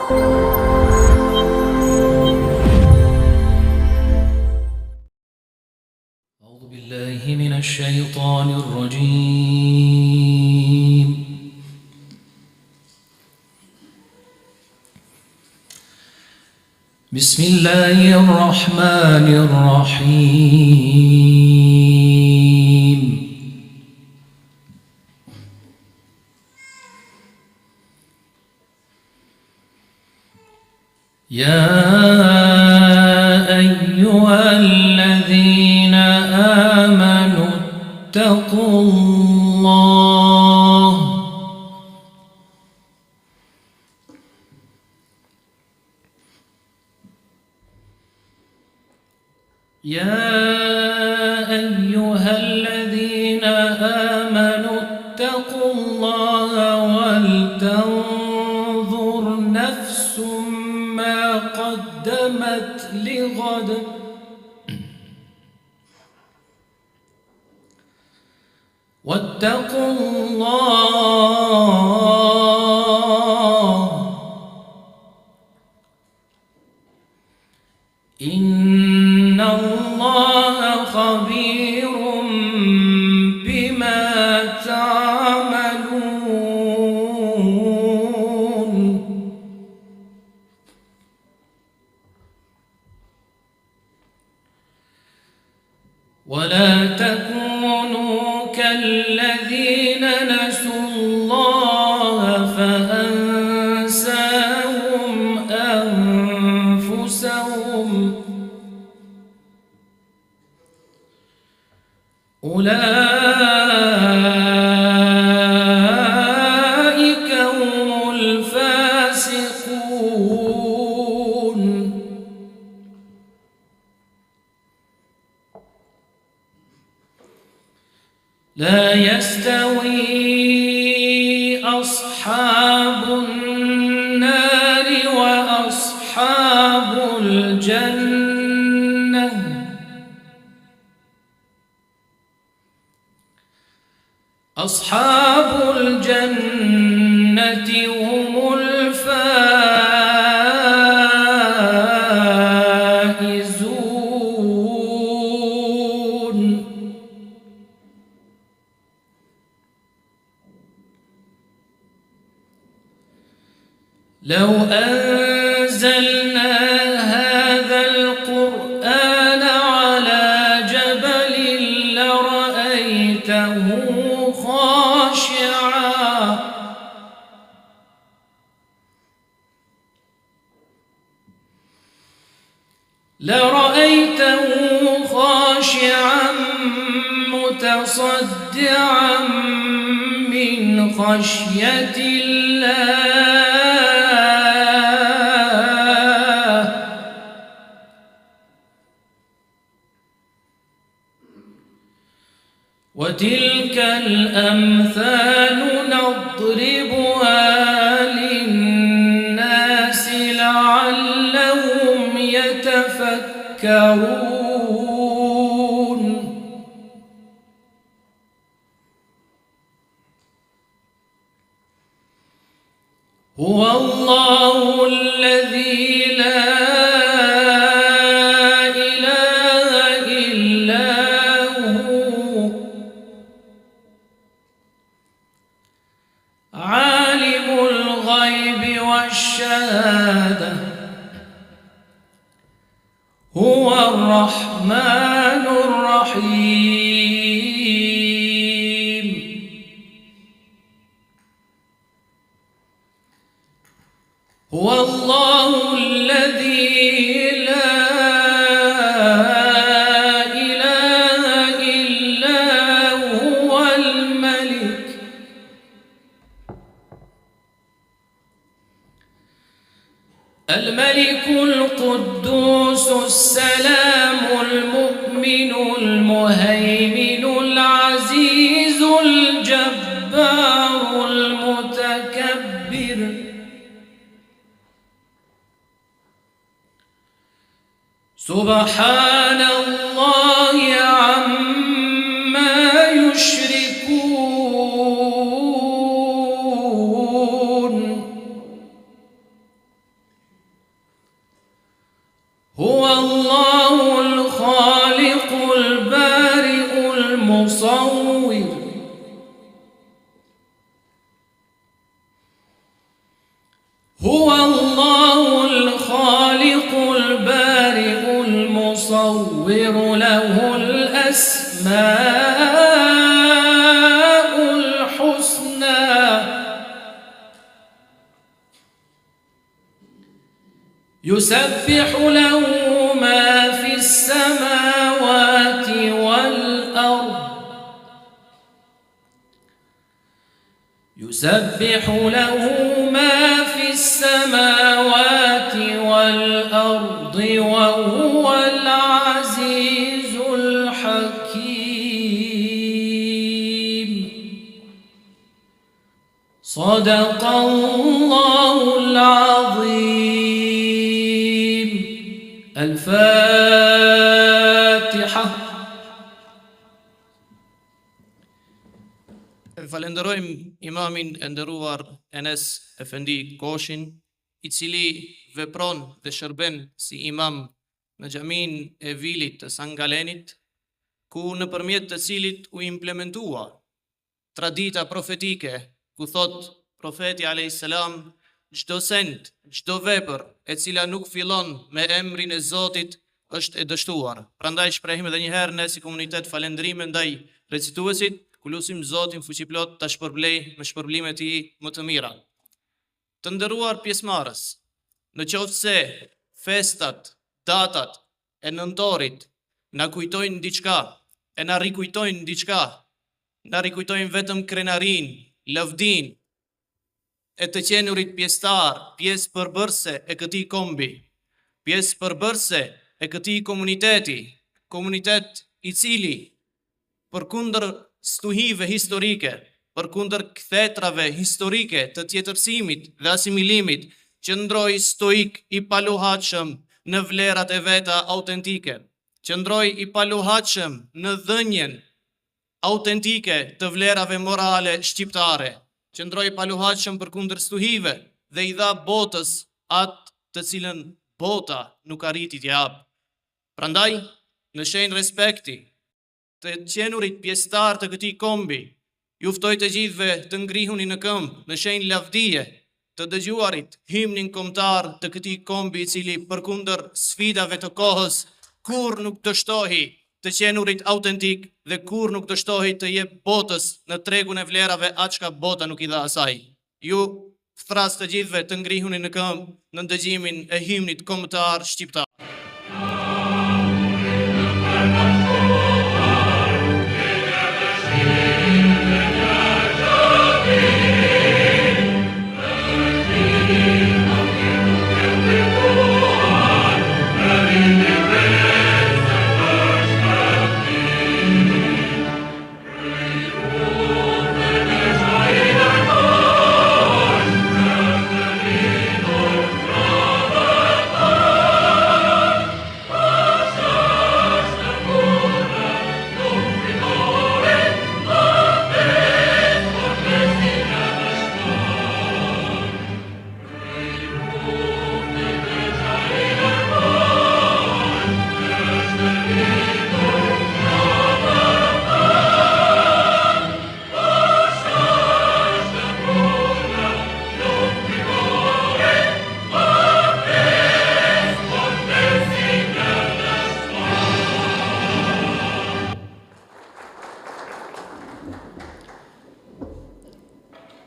أعوذ بالله من الشيطان الرجيم. بسم الله الرحمن الرحيم. يا أيها الذين آمنوا اتقوا الله ولتنظر نفس ما قدمت لغد واتقوا الله إن الله خبير بما تعملون. ولا تكونوا كالذين نسوا الله فأنساهم أنفسهم أولئك هم الفاسقون. لا يستوي أصحاب النار وأصحاب الجنة أصحاب الجنة هم الفائزون. لو أنزلنا هذا القرآن على جبل لرأيته خاشعا متصدعا من خشية الله. وتلك الأمثال نضربها للناس لعلهم يتفكرون. هو الله الذي لا إله إلا هو عالم الغيب والشهادة هو الرحمن الرحيم. هو الله الذي لا إله إلا هو الملك القدوس السلام المؤمن المهيمن العزيز الجبار المتكبر. سبحان الله عما يشركون. هو الله الخالق البارئ المصور هو الله الخالق البارئ المصور له الأسماء الحسنى يسبح له ما في السماوات والأرض يسبح له ما في السماوات والأرض وهو العزيز الحكيم صدق الله العظيم الفاتحة. Falenderojmë imamin e nderuar Enes Efendi Koshin, i cili vepron dhe shërben si imam në xhamin e Vilit të Sangalenit, ku nëpërmjet të cilit u implementua tradita profetike, ku thot profeti alayhis salam, çdo send, çdo vepër e cila nuk fillon me emrin e Zotit është e dështuar. Prandaj shprehim edhe një herë ne si komunitet falendrime ndaj recituesit, ku lutim Zotin fuqiplot ta shpërblej me shpërblimet e tij më të mira. Të nderuar pjesëmarrës, në qoftë se festat, datat e nëntorit na kujtojnë diçka, e na rikujtojnë diçka, na rikujtojnë vetëm krenarin, lavdin e të qenurit pjesëtar, pjesë përbërëse e këtij kombi, pjesë përbërëse e këtij komuniteti, komunitet i cili përkundër stuhive historike, përkundër kthetrave historike të tjetërsimit dhe asimilimit, qëndroi stoik i paluhatshëm në vlerat e veta autentike, qëndroi i paluhatshëm në dhënien autentike të vlerave morale shqiptare, qëndroi i paluhatshëm përkundër stuhive dhe i dha botës atë të cilën bota nuk arriti t'i japë. Prandaj, në shenjë respekti të qenurit pjesëtar të këtij kombi, ju ftoj të gjithëve të ngrihuni në këmbë në shenjë lavdije, të dëgjuarit himnin kombëtar të këtij kombi i cili përkundër sfidave të kohës kur nuk dështohi të qenurit autentik dhe kur nuk dështohi të jep botës në tregun e vlerave atë çka bota nuk i dha asaj. Ju thras të gjithëve të ngrihuni në këmbë në dëgjimin e himnit kombëtar shqiptar.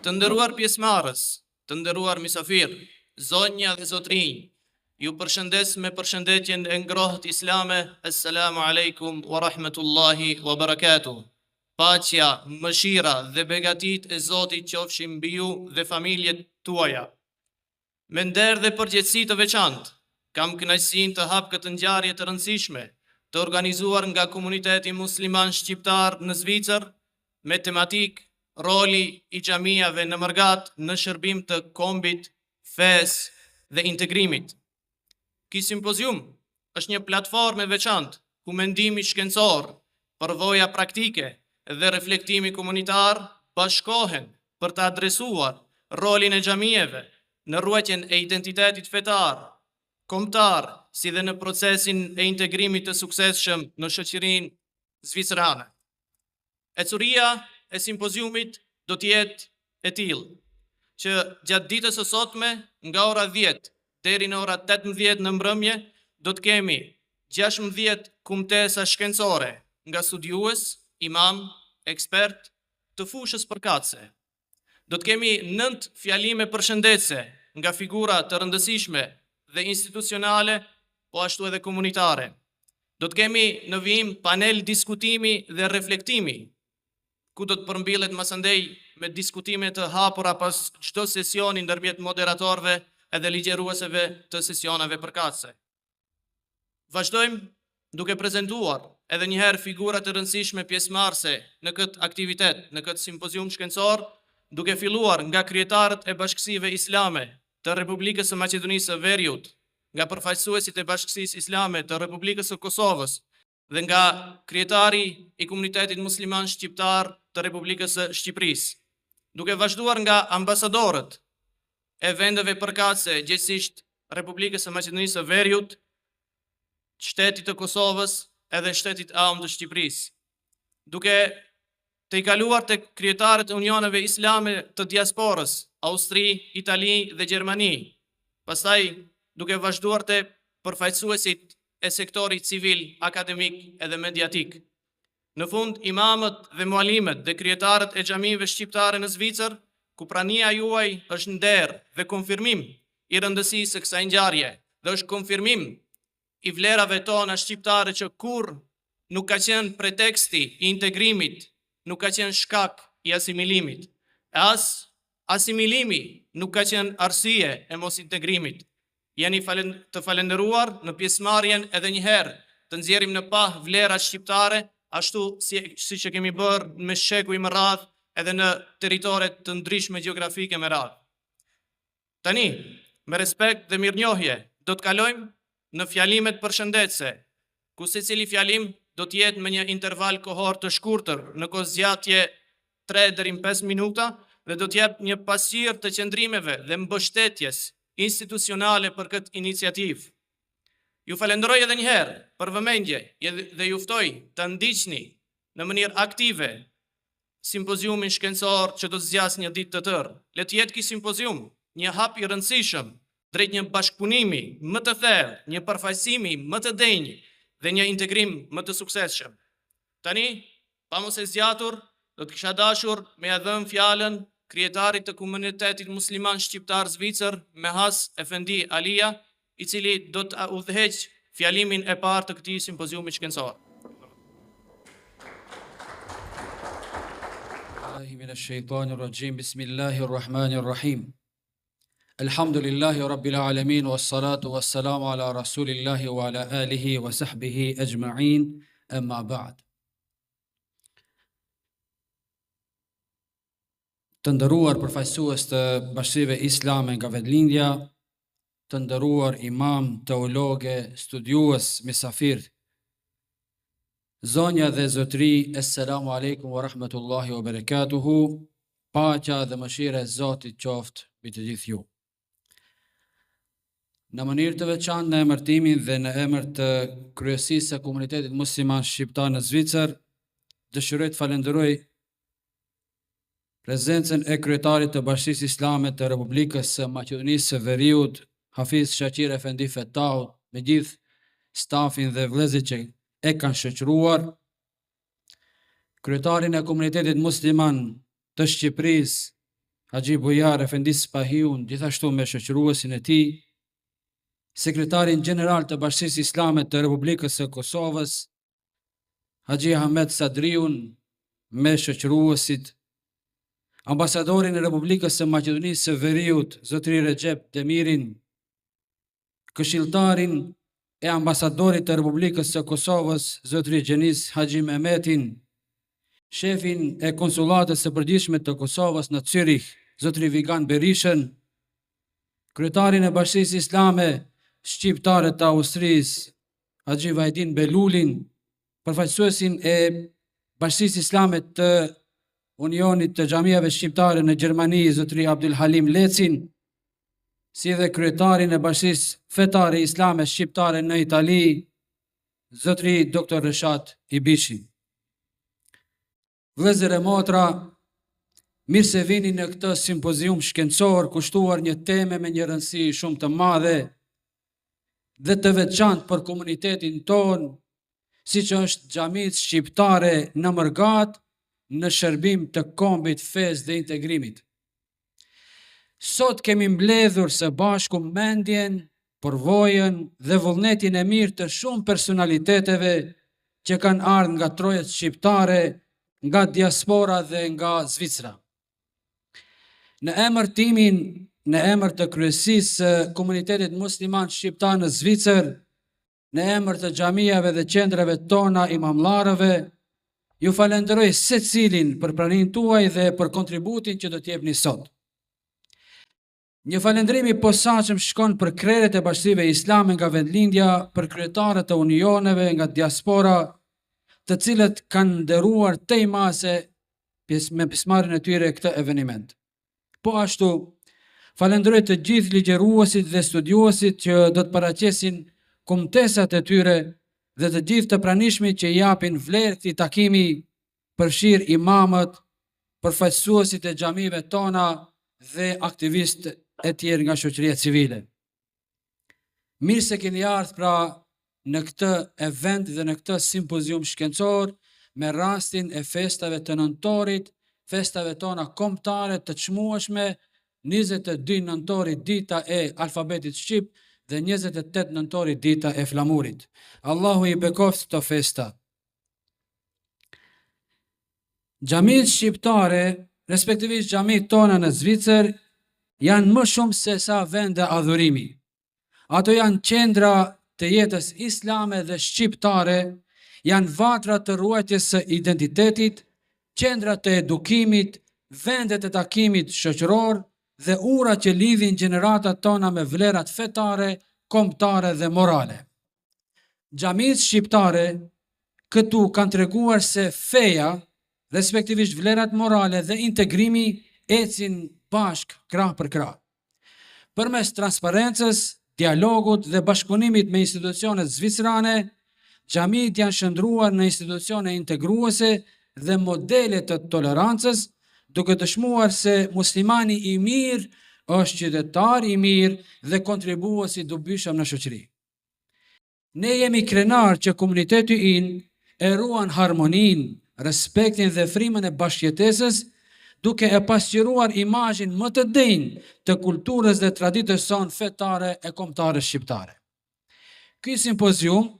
Të nderuar pjesëmarrës, të nderuar mysafir, zonja dhe zotrinj, ju përshëndes me përshëndetjen e ngrohtë islame, Assalamu alaikum wa rahmetullahi wa barakatuh. Paqja, mëshira dhe begatit e Zotit qofshin mbi ju dhe familjet tuaja. Me nder dhe përgjegjësi të veçantë, kam kënaqësinë të hap këtë ngjarje të rëndësishme, të organizuar nga komuniteti musliman shqiptar në Zvicër, me tematikë roli i xhamiave në Mërgat në shërbim të kombit, fesë dhe integrimit. Ky simpozium është një platformë e veçantë ku mendimi shkencor, përvoja praktike dhe reflektimi komunitar bashkohen për të adresuar rolin e xhamieve në ruajtjen e identitetit fetar, kombëtar, si dhe në procesin e integrimit të suksesshëm në shoqërinë zvicrane. Ecuria e simpoziumit do të jetë e tillë që gjatë ditës së sotme nga ora 10 deri në ora 18 në mbrëmje do të kemi 16 kumtesa shkencore nga studiues, imam, ekspert të fushës përkatëse. Do të kemi 9 fjalime përshëndetëse nga figura të rëndësishme dhe institucionale, po ashtu edhe komunitare. Do të kemi në vijim panel diskutimi dhe reflektimi, ku do të përmbyllet masandej me diskutime të hapura pas çdo sesioni ndërmjet moderatorëve edhe ligjëruesve të sesioneve përkatëse. Vazhdojmë duke prezantuar edhe njëherë figura të rëndësishme pjesëmarrëse në këtë aktivitet, në këtë simpozium shkencor, duke filluar nga krijetarët e bashkësive islame të Republikës së Maqedonisë së Veriut, nga përfaqësuesit e Bashkësisë Islame të Republikës së Kosovës dhe nga krijetari i komunitetit musliman shqiptar të Republikës së Shqipërisë, duke vazhduar nga ambasadorët e vendeve përkatëse, gjithsesi Republikës së Maqedonisë së Veriut, shtetit të Kosovës edhe shtetit am të Shqipërisë, duke të i kaluar të krijetarët e unioneve islame të diasporës, Austri, Itali dhe Gjermani, pastaj duke vazhduar të përfaqësuesit e sektorit civil, akademik edhe mediatik. Në fund, imamët dhe mualimet dhe krijetarët e xhamive shqiptare në Zvicër, ku prania juaj është nder dhe konfirmim i rëndësisë së kësaj ngjarje dhe është konfirmim i vlerave tona shqiptare që kur nuk ka qenë preteksti i integrimit, nuk ka qenë shkak i asimilimit, e as asimilimi nuk ka qenë arsye e mos integrimit. Jeni të falenderuar në pjesëmarrjen edhe njëherë të nxjerrim në pah vlerat shqiptare, ashtu si që kemi bërë me shekuj më radh edhe në territore të ndryshme gjeografike më radh. Tani, me respekt dhe mirënjohje, do të kalojmë në fjalimet përshëndetëse, ku secili fjalim do të jetë me një interval kohor të shkurtër në kohë zgjatje 3 deri në 5 minuta dhe do të jap një pasqyrë të qëndrimeve dhe mbështetjes institucionale për këtë iniciativë. Ju falenderoj edhe njëherë për vëmendje dhe ju ftoj të ndiqni në mënyrë aktive simpoziumin shkencor që do të zgjasë një ditë të tërë. Le të jetë ky simpozium një hap i rëndësishëm drejt një bashkëpunimi më të thellë, një përfaqësimi më të denjë dhe një integrim më të suksesshëm. Tani, pa mos e zgjatur, do të kisha dashur me ia dhënë fjalën krijetarit të komunitetit musliman shqiptar Zvicër, Mehas Efendi Alia, i cili do të udhëheq fjalimin e parë të këtij simpoziumi shkencor. Bismillahirrahmanirrahim. Alhamdulillahi rabbil alamin wassalatu wassalamu ala rasulillahi wa ala alihi wa sahbihi ajma'in, amma ba'd. Të nderuar përfaqësues të bashkësive islame nga vetëlindja, të nderuar imam, teologe, studiues, misafir, zonja dhe zotri, assalamu alaikum wa rahmatullahi wa barakatuhu, paqja dhe mëshira e Zotit qoftë mbi të gjithë ju. Në mënyrë të veçantë në emërtimin dhe në emër të kryesisë së komunitetit musliman shqiptar në Zvicër, dëshiroj të falenderoj prezencën e kryetarit të Bashkisë Islame të Republikës së Maqedonisë së Veriut, Hafiz Shaqir Efendi Fetahu, me gjithë stafin dhe vëllezërit që e kanë shoqëruar, kryetarin e komunitetit musliman të Shqipërisë, Haxhi Bujar Efendi Spahiun, gjithashtu me shoqëruesin e tij, sekretarin gjeneral të Bashkisë Islame të Republikës së Kosovës, Haxhi Ahmed Sadriun, me shoqëruesit, ambasadorin e Republikës së Maqedonisë së Veriut, zotri Recep Demirin, këshilltarin e ambasadorit të Republikës së Kosovës, zotri Xhenis Haxhi Mehmetin, shefin e konsulatës së përgjithshme të Kosovës në Zyrich, zotri Vigan Berishën, kryetarin e Bashkisë Islame shqiptare të Austrisë, Haxhi Vajdin Belulin, përfaqësuesin e Bashkisë Islame të Unionit të xhamiave shqiptare në Gjermani, zotri Abdul Halim Lecin, si dhe kryetarin e Bashkisë Fetare Islame Shqiptare në Itali, zotëri Dr. Reshat Ibishi. Vëllezër e motra, mirë se vini në këtë simpozium shkencor kushtuar një teme me një rëndësi shumë të madhe dhe të veçantë për komunitetin ton, siç është xhamitë shqiptare në Mërgat në shërbim të kombit, fesë dhe integrimit. Sot kemi mbledhur së bashku mendjen, përvojën dhe vullnetin e mirë të shumë personaliteteve që kanë ardhur nga trojet shqiptare, nga diaspora dhe nga Zvicra. Në emër timin, në emër të kryesisë së komunitetit musliman shqiptar në Zvicër, në emër të xhamijave dhe qendrave tona imamllarëve, ju falenderoj secilin për praninë tuaj dhe për kontributin që do t'jepni sot. Një falendrim i posaçëm shkon për krerët e bashkësive islame nga vendlindja, për kryetarët e unioneve nga diaspora, të cilët kanë nderuar tej mase me pjesëmarrjen e tyre këtë eveniment. Po ashtu, falenderoj të gjithë ligjëruesit dhe studiuesit që do të paraqesin kumtesat e tyre dhe të gjithë të pranishmit që japin vlerë këtij takimi, përfshir imamët, përfaqësuesit e xhamive tona dhe aktivistë e tjerë nga shoqëria civile. Mirë se keni ardhur pra në këtë event dhe në këtë simpozium shkencor me rastin e festave të nëntorit, festave tona kombëtare të çmueshme, 22 nëntorit dita e alfabetit shqip dhe 28 nëntorit dita e flamurit. Allahu i bekoft këto festa. Xhamitë shqiptare, respektivisht xhamitë tona në Zvicër, janë më shumë se sa vende adhurimi. Ato janë qendra të jetës islame dhe shqiptare, janë vatra të ruajtjes së identitetit, qendra të edukimit, vendet e takimit shoqëror dhe ura që lidhin gjeneratat tona me vlerat fetare, kombëtare dhe morale. Xhamitë shqiptare këtu kanë treguar se feja, respektivisht vlerat morale dhe integrimi ecin bashk krah për krah. Përmes transparencës, dialogut dhe bashkëpunimit me institucionet zvicrane, xhamitë janë shndruar në institucione integruese dhe modele të tolerancës, duke dëshmuar se muslimani i mirë është qytetar i mirë dhe kontribues i dobishëm në shoqëri. Ne jemi krenar që komuniteti ynë e ruan harmoninë, respektin dhe frymën e bashkëjetesës, duke e pasqyruar imazhin më të denjë të kulturës dhe traditës sonë fetare e kombëtare shqiptare. Ky simpozium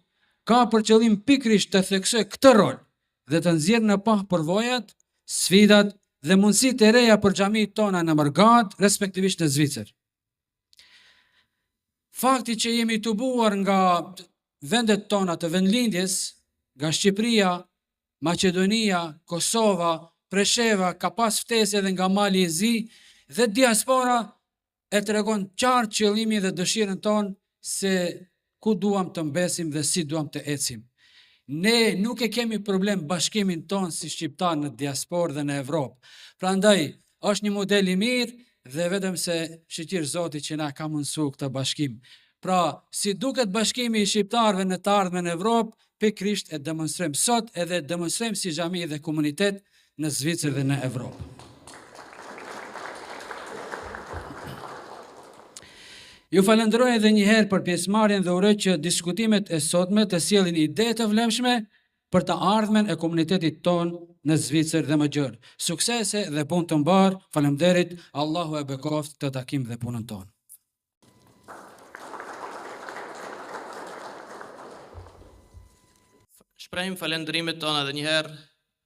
ka për qëllim pikërisht të theksojë këtë rol dhe të nxjerrë në pah përvojat, sfidat dhe mundësitë e reja për xhamitë tona në Mërgat, respektivisht në Zvicër. Fakti që jemi tubuar nga vendet tona të vendlindjes, nga Shqipëria, Maqedonia, Kosova, Presheva, ka pas ftesë edhe nga Mali i Zi dhe diaspora e tregon qartë qëllimin dhe dëshirën tonë se ku duam të mbesim dhe si duam të ecim. Ne nuk e kemi problem bashkimin tonë si shqiptar në diasporë dhe në Evropë. Prandaj, është një model i mirë dhe vetëm se shqyqir Zoti që na ka mundësuar këtë bashkim. Pra, si duket bashkimi i shqiptarëve në të ardhmen në Evropë, pikërisht e demonstrojmë sot edhe demonstrojmë si xhami dhe komunitet në Zvicër dhe në Evropë. Ju falenderoj edhe një herë për pjesëmarrjen dhe uroj që diskutimet e sotme të sjellin ide të vlemshme për të ardhmen e komunitetit ton në Zvicër dhe më gjërë. Suksese dhe punë të mbarë. Faleminderit. Allahu e bekoft këtë takim dhe punën tonë. Shprehim falenderimet tona edhe një herë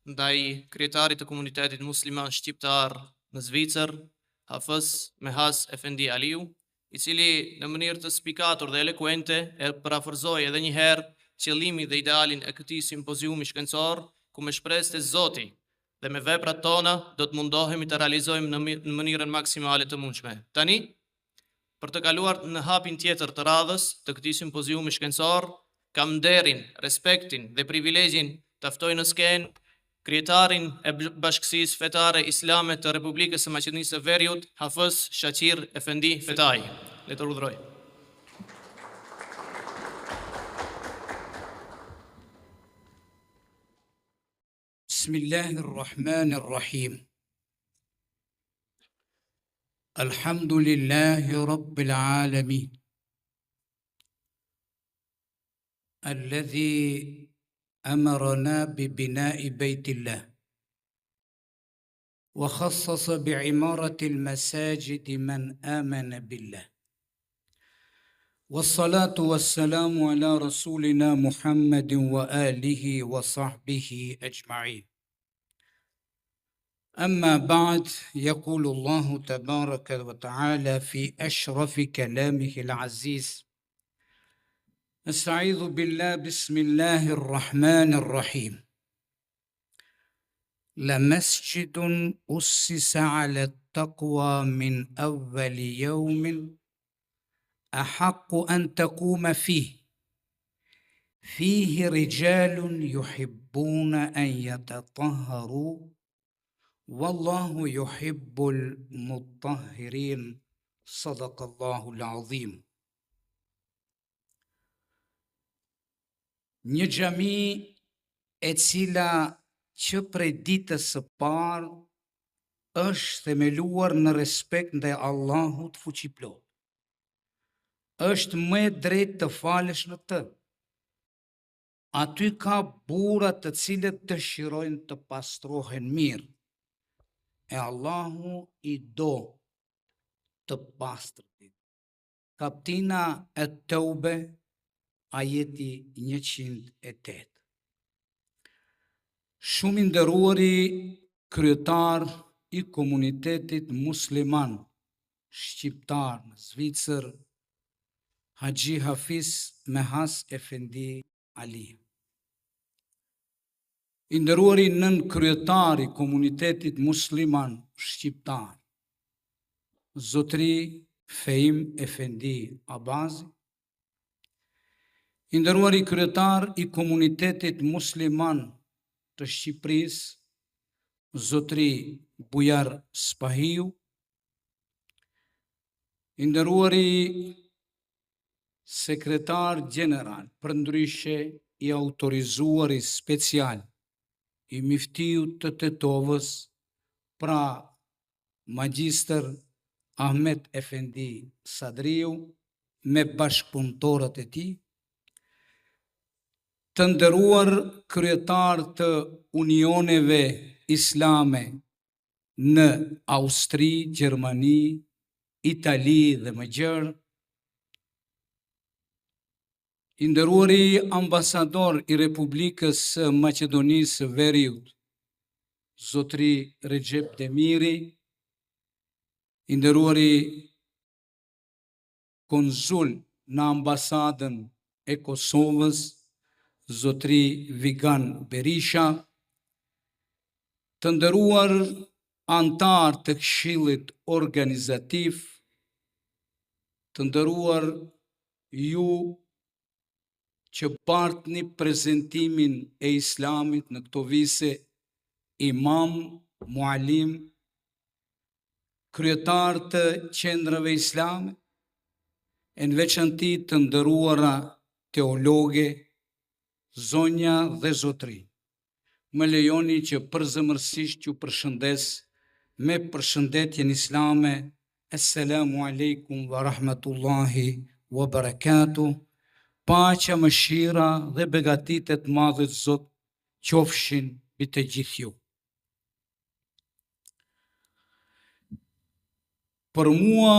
ndaj kryetarit të komunitetit musliman shqiptar në Zvicër, Hafës Mehas Efendi Aliu, i cili në mënyrë të spikatur dhe elekuente e parafrazoi edhe një herë qëllimin dhe idealin e këtij simpoziumi shkencor, ku me shpresë të Zoti dhe me veprat tona do të mundohemi të realizojmë në mënyrën maksimale të mundshme. Tani, për të kaluar në hapin tjetër të radhës të këtij simpoziumi shkencor, kam nderin, respektin dhe privilegjin të ftoj në skenë kryetarin e Bashkësisë Fetare Islame të Republikës së Maqedonisë së Veriut, Hafës Shaqir Efendi Fetaj. le të urdhëroj. Bismillahirrahmanirrahim. Alhamdulillahi Rabbil Alamin. الذي أمرنا ببناء بيت الله وخصص بعمارة المساجد من آمن بالله والصلاة والسلام على رسولنا محمد وآله وصحبه أجمعين. أما بعد، يقول الله تبارك وتعالى في أشرف كلامه العزيز: أستعيذ بالله بسم الله الرحمن الرحيم. لمسجد أسس على التقوى من أول يوم أحق أن تقوم فيه رجال يحبون أن يتطهروا والله يحب المطهرين. صدق الله العظيم. Një xhami e cila që prej ditës së parë është themeluar në respekt ndaj Allahut fuqiplot, është më e drejtë të falesh në të. Aty ka burra të cilët dëshirojnë të pastrohen mirë, e Allahu i do të pastrit. Kaptina e Teube, ajeti 108. Shumë i nderuari kryetar i komunitetit musliman shqiptar në Zvicër, Haxhi Hafiz Mehas Efendi Ali. I nderuari nën kryetar i komunitetit musliman shqiptar, Zotri Feim Efendi Abazi. I nderuari kryetar i komunitetit musliman të Shqipërisë, Zotri Bujar Spahiu. I nderuari sekretar gjeneral, përndryshe i autorizuari special i Miftiut të Tetovës, pra Magjistër Ahmet Efendi Sadriu me bashkëpunëtorët e tij. Të nderuar kryetar të unioneve islame në Austri, Gjermani, Itali dhe më gjerë. I nderuari ambasador i Republikës së Maqedonisë së Veriut, Zotri Recep Demiri. I nderuari konsul në ambasadën e Kosovës, Zotri Vigan Berisha. Të nderuar antar të Këshillit Organizativ, të nderuar ju që bartni prezentimin e Islamit në këto vise, imam, mualim, kryetar të qendrave islame, e në veçanti të nderuara teologe, zonja dhe zotri. Më lejoni që përzemërsisht ju përshëndes me përshëndetjen islame: Assalamu alaikum wa rahmatullahi wa barakatuh. Paqja, mëshira dhe begatitet madhët Zot qofshin mbi të gjithë ju. Për mua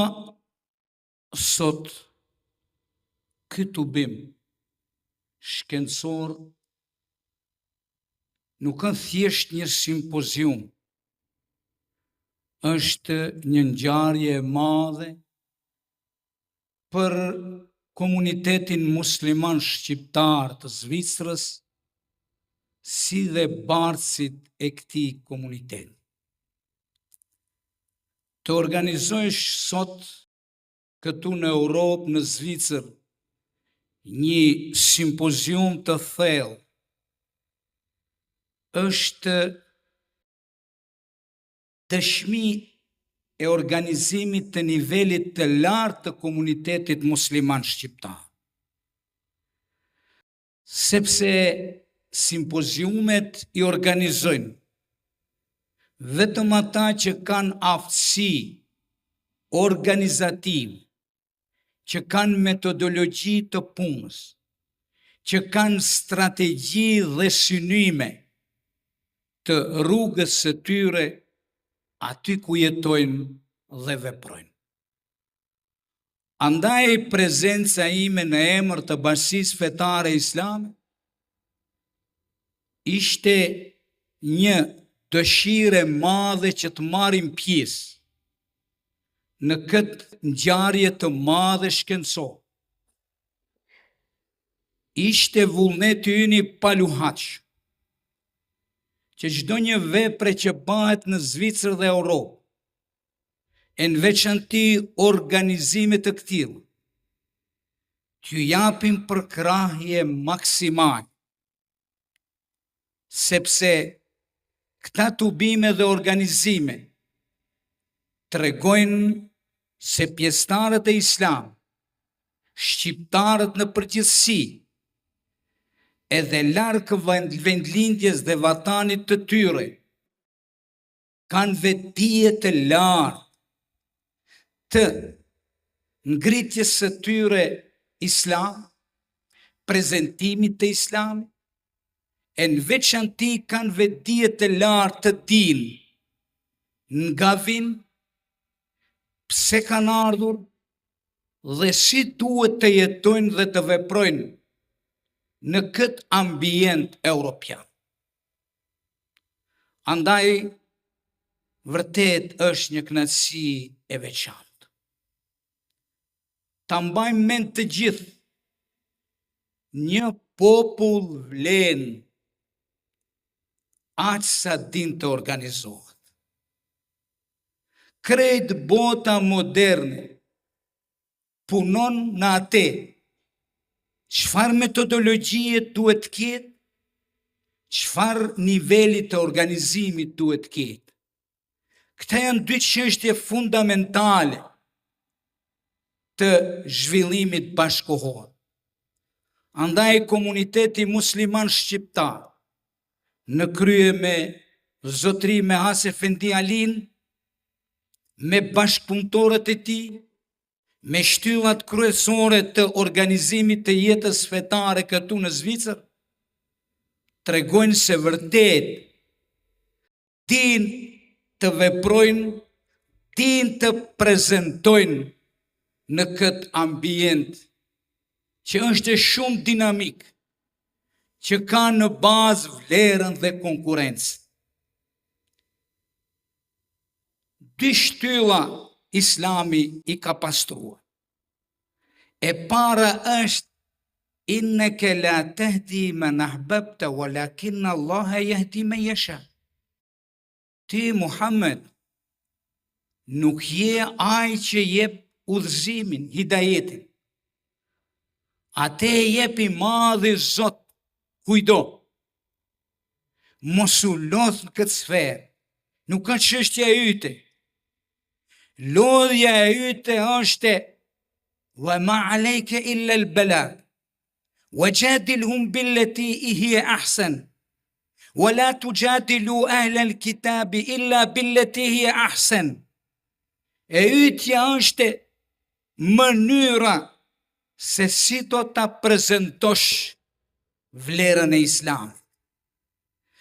sot ky tubim shkencor nuk është thjesht një simpozium, është një ngjarje e madhe për komunitetin musliman shqiptar të Zvicrës, si dhe bartësit e këtij komuniteti. Të organizosh sot këtu në Europë, në Zvicër, një simpozium të thellë, është dëshmi e organizimit të nivelit të lartë të komunitetit musliman shqiptar. Sepse simpoziumet i organizojnë vetëm ata që kanë aftësi organizative, që kanë metodologji të punës, që kanë strategji dhe synime të rrugës së tyre aty ku jetojnë dhe veprojnë. Andaj prezenca ime në emër të Bashkisë Fetare Islame ishte një dëshire madhe që të marrim pjesë në këtë ngjarje të madhe shkencore. Ishte vullneti ynë i paluhatsh që çdo një vepre që bëhet në Zvicër dhe Europë, e në veçanti organizime të këtilla, t'ju japim përkrahje maksimale, sepse këta tubime dhe organizime tregojnë se pjesëtarët e Islam, shqiptarët në përgjithësi, edhe larg vendlindjes dhe vatanit të tyre, kanë vetdije të lartë të ngritjes së tyre islam, prezentimit të islamit, e në veçanti kanë vetdije të lartë të dinë nga vinë, pse kanë ardhur dhe si duhet të jetojnë dhe të veprojnë në këtë ambient europian. Andaj, vërtet është një kënaqësi e veçantë. Ta mbajmë mend të gjithë, një popull vlen aq sa din të organizohet. Krejt bota moderne punon në atë. Çfarë metodologjie duhet të ketë, çfarë niveli të organizimit duhet të ketë. Këta janë dy çështje fundamentale të zhvillimit bashkëkohor. Andaj komuniteti musliman shqiptar, në krye me zotëri Mehas Efendi Alin, me bashkëpunëtorët e tij, me shtyllat kryesore të organizimit të jetës fetare këtu në Zvicër, tregojnë se vërtet din të veprojnë, din të prezentojnë në këtë ambient që është shumë dinamik, që ka në bazë vlerën dhe konkurrencë. Dy shtylla Islami i ka pastruar. E para është inneke la tahdi man ahbabta walakin Allah yahdi man yasha. Ti Muhammed nuk je ai që jep udhëzimin, hidajetin. Atë e jep i madhi Zot, kujdo. Mos u lodh në këtë sferë, nuk ka çështja yte. Lodhja e yte është wa ma alejke illa al-balag wa jadilhum billati hiya ahsan wa la tujadilu ahla al-kitab illa billati hiya ahsan. E ytja është mënyra se si do ta prezantosh vlerën e Islamit.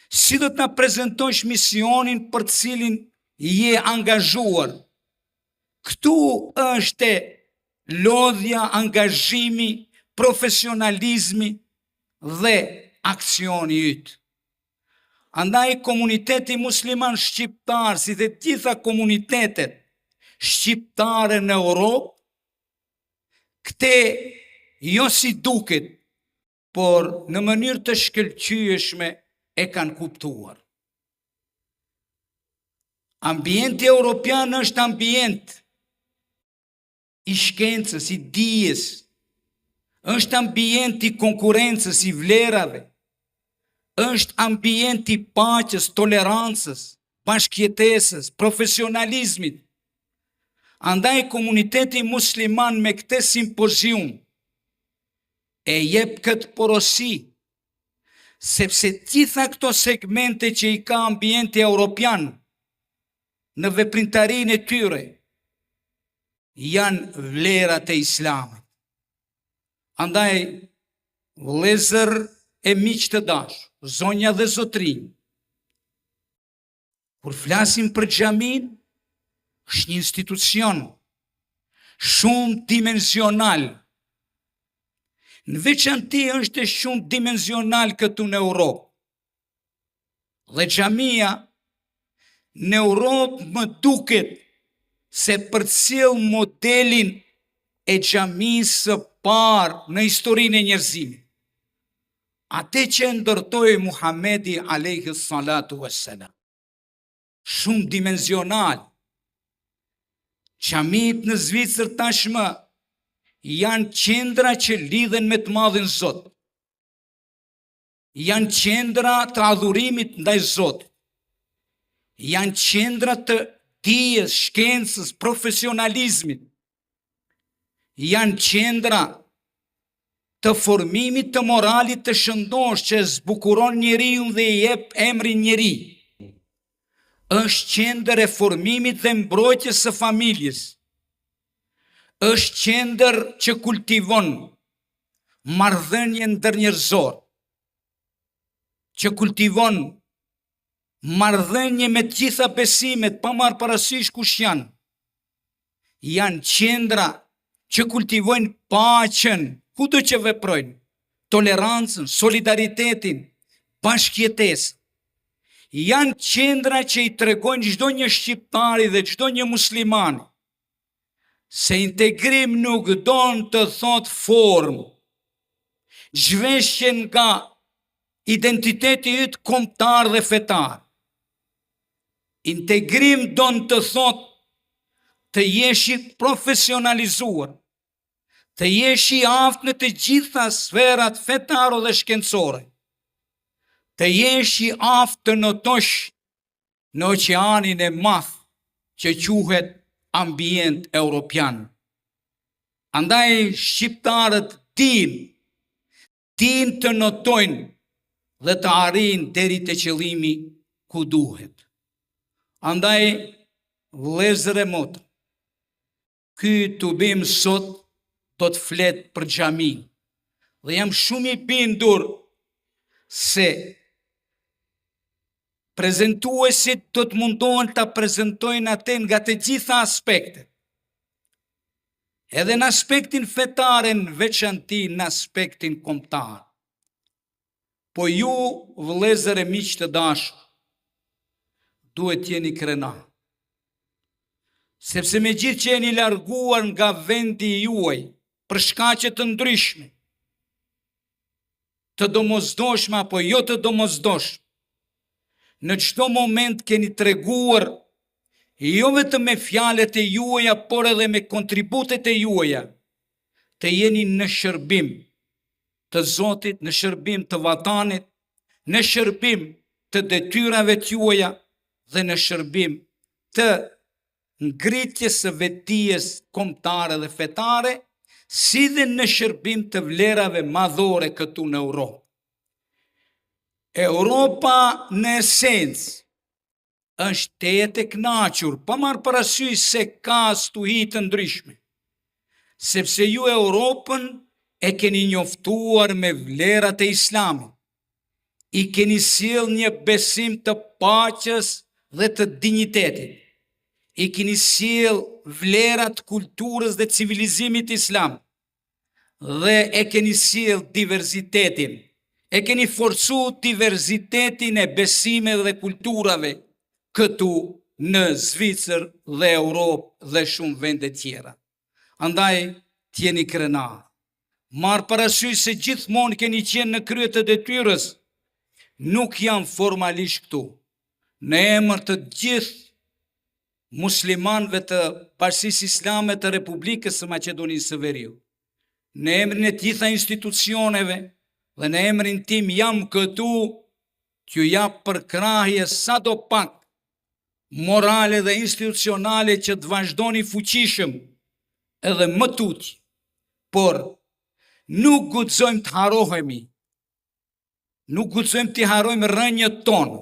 Si do ta prezantosh misionin për të cilin je angazhuar. Këtu është lodhja, angazhimi, profesionalizmi dhe aksioni yt. Andaj komuniteti musliman shqiptar, si dhe gjitha komunitetet shqiptare në Europë, këte jo si duket, por në mënyrë të shkëlqyeshme e kanë kuptuar. Ambienti europian është ambient i shkencës, i dijes, është ambient i konkurrencës, i vlerave, është ambient i paqes, tolerancës, bashkëjetesës, profesionalizmit, Andaj komuniteti musliman me këtë simpozium e jep këtë porosi, sepse gjitha këto segmente që i ka ambienti europian në veprimtarinë e tyre janë vlerat e Islamit. Andaj, vëllezër e miq të dashur, zonja dhe zotrinj, kur flasim për xhamin, është një institucion shumë dimensional. Në veçanti është shumë dimensional këtu në Europë. Dhe xhamia në Europë më duket se përcjell modelin e xhamisë së parë në historinë e njerëzimit. Atë që ndërtoi Muhamedi alayhi salatu wassalam. Shumë dimensional. Xhamit në Zvicër tashmë janë qendra që lidhen me të madhin Zot. Janë qendra të adhurimit ndaj Zotit. Janë qendra të dijes, shkencës, profesionalizmit. Janë qendra të formimit të moralit të shëndosh që zbukuron njeriun dhe i jep emrin njeri. Është qendër e formimit dhe mbrojtjes së familjes. Është qendër që kultivon marrëdhënien ndërnjerëzor, që kultivon marrëdhënie me të gjitha besimet, pa marrë parasysh kush janë. Janë qendra që kultivojnë paqen, kudo që veprojnë, tolerancën, solidaritetin, bashkëjetesën. Janë qendra që i tregojnë çdo një shqiptari dhe çdo një muslimani se integrim nuk don të thot formë, zhveshjen nga identiteti yt kombëtar dhe fetar. Integrim don të thot të jesh i profesionalizuar, të jesh i aftë në të gjitha sferat fetare dhe shkencore, të jesh i aftë të notosh në oqeanin e madh që quhet ambient europian. Andaj shqiptarët din të notojnë dhe të arrijnë deri te qëllimi ku duhet. Andaj, vëllezër e motra, ky tubim sot do të flet për xhamin. Dhe jam shumë i bindur se prezantuesit do të mundohen ta prezantojnë atë nga të gjitha aspektet. Edhe në aspektin fetar, në veçanti në aspektin kombëtar. Po ju, vëllezër e miq të dashur, duhet jeni krenar. Sepse me gjithë që jeni larguar nga vendi juaj për shkaqe të ndryshme, të domosdoshme apo jo të domosdoshme, në çdo moment keni treguar jo vetëm me fjalët e juaja, por edhe me kontributet e juaja, të jeni në shërbim të Zotit, në shërbim të vatanit, në shërbim të detyrave të juaja dhe në shërbim të ngritjes së vetdijes kombëtare dhe fetare, si dhe në shërbim të vlerave madhore këtu në Europë. Europa në esencë është jetë e kënaqur, pa marrë parasysh se ka stuhi të ndryshme, sepse ju Europën e keni njoftuar me vlerat e Islamit, i keni sjell një besim të paqes dhe të dinjitetit, i keni sjell vlerat kulturës dhe civilizimit islam, dhe e keni sjell diversitetin, e keni forcu diversitetin e besimeve dhe kulturave këtu në Zvicër dhe Europë dhe shumë vende tjera. Andaj, t'jeni krenar. Marë parasysh se gjithmonë keni qenë në krye të detyrës, nuk jam formalisht këtu. Në emër të gjithë muslimanëve të Bashkisë Islame të Republikës së Maqedonisë së Veriut, në emrin e të gjitha institucioneve dhe në emrin tim jam këtu që jap përkrahje sa do pak morale dhe institucionale që të vazhdoni fuqishëm edhe më tutje, por nuk guxojmë të harohemi, nuk guxojmë të harrojmë rënjët tonë,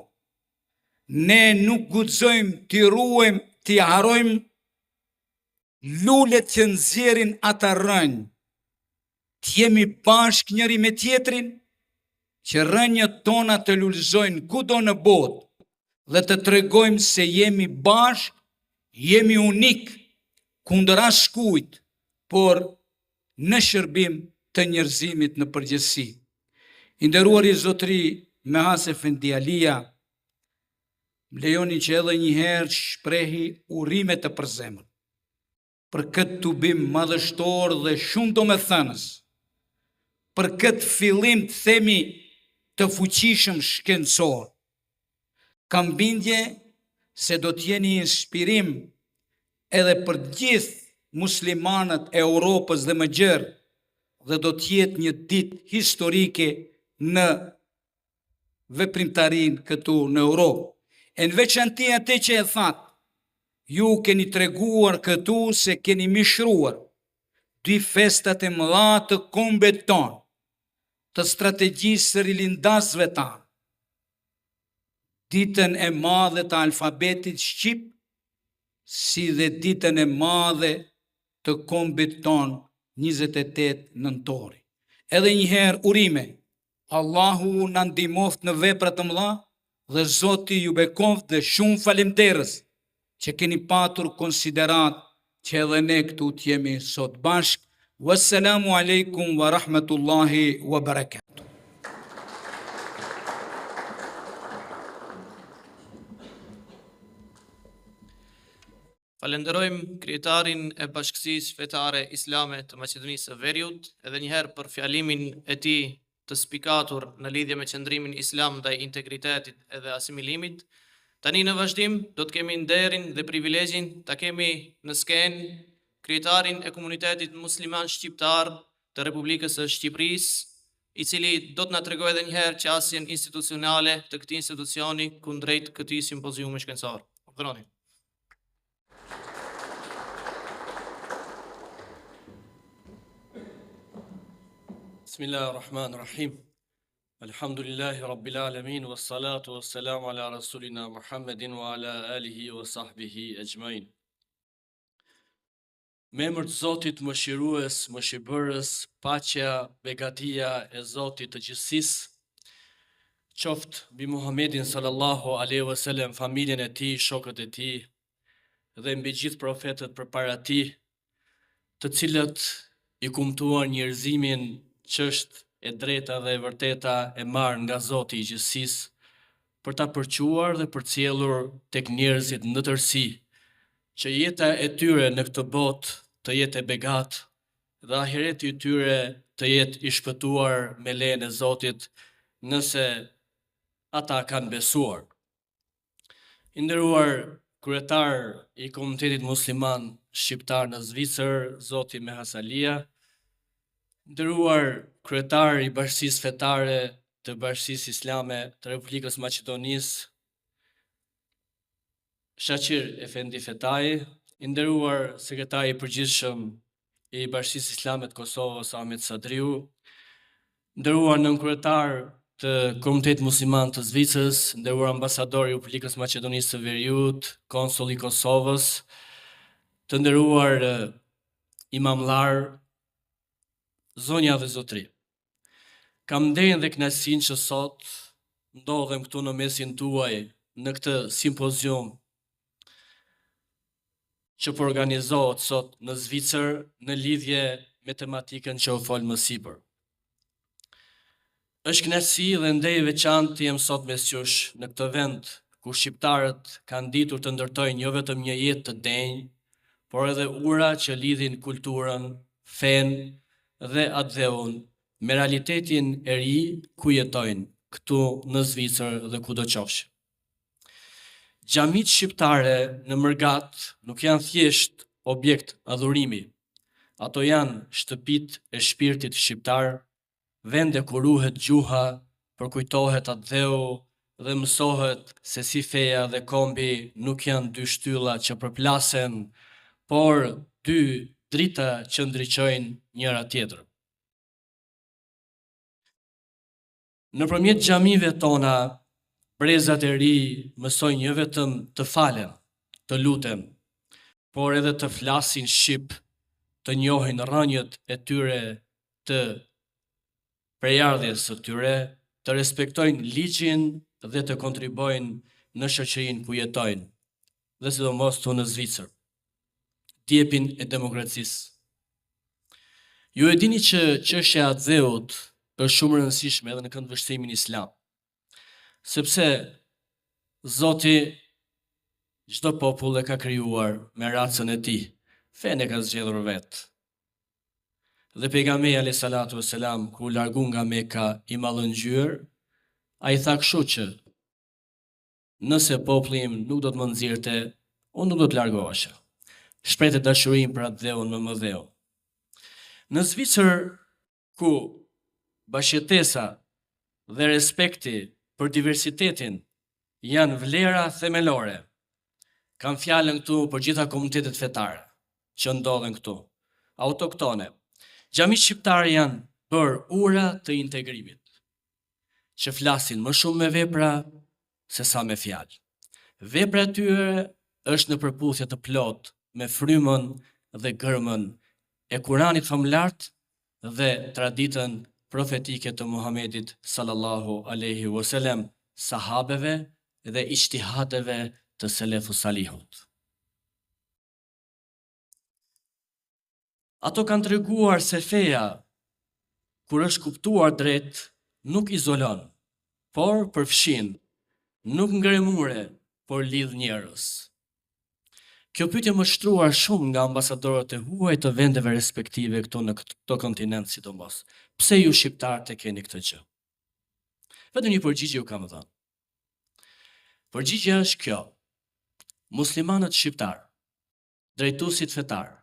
ne nuk guxojmë të ruajmë, të harrojmë lulet që nxjerrin ata rënjë, të jemi bashkë njëri me tjetrin, që rënjët tona të lulëzojnë kudo në botë dhe të tregojmë se jemi bashkë, jemi unik, kundër askujt, por në shërbim të njerëzimit në përgjithësi. I nderuari zotëri Mehas Efendi Alia, më lejoni që edhe një herë shprehi urime të përzemër për këtë tubim madhështor dhe shumë domethënës, për këtë fillim të themi të fuqishëm shkencor. Kam bindje se do të jeni inspirim edhe për gjithë muslimanët e Europës dhe më gjerë, dhe do të jetë një ditë historike në veprimtarin këtu në Europë. E në veçanti atë që e thatë, ju keni treguar këtu se keni mishruar dy festat e mëdha të kombit tonë, të strategjisë së rilindasve tanë, ditën e madhe të alfabetit shqip, si dhe ditën e madhe të kombit tonë 28 nëntori. Edhe njëherë urime, Allahu na ndihmoft në vepra të mëdha dhe Zoti ju bekoft dhe shumë faleminderes që keni patur konsiderat që edhe ne këtu të jemi sot bashkë. Wassalamu alaikum wa rahmatullahi wa barakatuh. Falenderojmë kryetarin e Bashkësisë Fetare Islame të Maqedonisë së Veriut, edhe njëherë për fjalimin e tij të spikatur në lidhje me qëndrimin islam ndaj integritetit edhe asimilimit. Tani në vazhdim do të kemi nderin dhe privilegjin ta kemi në skenë kryetarin e komunitetit musliman shqiptar të Republikës së Shqipërisë, i cili do të na tregojë edhe njëherë qasjen institucionale të këtij institucioni kundrejt këtij simpoziumi shkencor. Urdhëroni. Bismillahirrahmanirrahim. Alhamdulillahi Rabbil Alamin, wa salatu wa salamu ala Rasulina Muhammedin wa ala alihi wa sahbihi e gjmain. Me emër të Zotit mëshirues, mëshirbërës, paqja, begatia e Zotit të gjithësisë, qoftë mbi Muhammedin sallallahu alaihi wasallam, familjen e tij, shokët e tij dhe mbi gjithë profetët përpara tij, të cilët i kumtuan njerëzimin ç'është e drejta dhe e vërteta e marrë nga Zoti i gjithësisë për ta përquar dhe përcjellur tek njerëzit në tërësi, që jeta e tyre në këtë botë të jetë e begatë dhe ahireti i tyre të jetë i shpëtuar me lejen e Zotit nëse ata kanë besuar. I nderuar kryetar i komunitetit musliman shqiptar në Zvicër, Zoti Mehas Alia, nderuar kryetar i Bashkisë Fetare të Bashkisë Islame të Republikës Maqedonisë, Shaqir Efendi Fetai, i nderuar sekretari i përgjithshëm i Bashkisë Islame të Kosovës Ahmet Sadriu, nderuar nënkryetar të Komunitetit Musliman të Zvicrës, nderuar ambasador i Republikës Maqedonisë së Veriut, konsul i Kosovës, të nderuar imamllar, zonja dhe zotri. Kam nderin dhe kënaqësinë që sot ndodhem këtu në mesin tuaj në këtë simpozium që po organizohet sot në Zvicër në lidhje me tematikën që u fol më sipër. Është kënaqësi dhe ndej i veçantë të jem sot mes jush në këtë vend ku shqiptarët kanë ditur të ndërtojnë jo vetëm një jetë të denjë, por edhe ura që lidhin kulturën, fenë dhe atdheun me realitetin e ri ku jetojnë këtu në Zvicër dhe kudo qofsh. Xhamitë shqiptare në Mërgat nuk janë thjesht objekt adhurimi. Ato janë shtëpitë e shpirtit shqiptar, vende ku ruhet gjuha, përkujtohet atdheu dhe mësohet se si feja dhe kombi nuk janë dy shtylla që përplasen, por dy drita që ndriçojnë njëra tjetrën. Nëpërmjet xhamive tona, brezat e ri mësojnë jo vetëm të falen, të luten, por edhe të flasin shqip, të njohin rrënjët e tyre të prejardhjes së tyre, të respektojnë ligjin dhe të kontribojnë në shoqërinë ku jetojnë, dhe sidomos këtu në Zvicër, tjepin e demokracisë. Ju e dini që çështja e dheut është shumë e rëndësishme edhe në këndvështrimin islam, sepse Zoti çdo popull e ka krijuar me racën e tij, fenë e ka zgjedhur vetë. Dhe pejgamberi alayhis salatu wassalam, kur largu nga Mekka i mallëngjyer, ai tha kështu që nëse populli im nuk do të më nxirrte, unë nuk do të largohesha. Shprehte dashurinë për atë dheun më mëdheu. Në Zvicër, ku bashkëtesa dhe respekti për diversitetin janë vlera themelore, kam fjalën këtu për gjitha komunitetet fetare që ndodhen këtu, autoktone. Xhamit shqiptare janë për ura të integrimit, që flasin më shumë me vepra se sa me fjalë. Vepra e tyre është në përputhje të plotë me frymën dhe gërmën e Kuranit famlart dhe traditën profetike të Muhamedit sallallahu alaihi wasallam, sahabeve dhe ijtihadeve të selefus salihut. Ato kanë treguar se feja, kur është kuptuar drejt, nuk izolon, por përfshin, nuk ngre mure, por lidh njerëz. Kjo pyetje më shtruar shumë nga ambasadorët e huaj të vendeve respektive këtu në këto kontinent sidomos. Pse ju shqiptarët e keni këtë gjë? Vetëm një përgjigje ju kam dhënë. Përgjigjja është kjo: muslimanët shqiptar, drejtuesit fetar,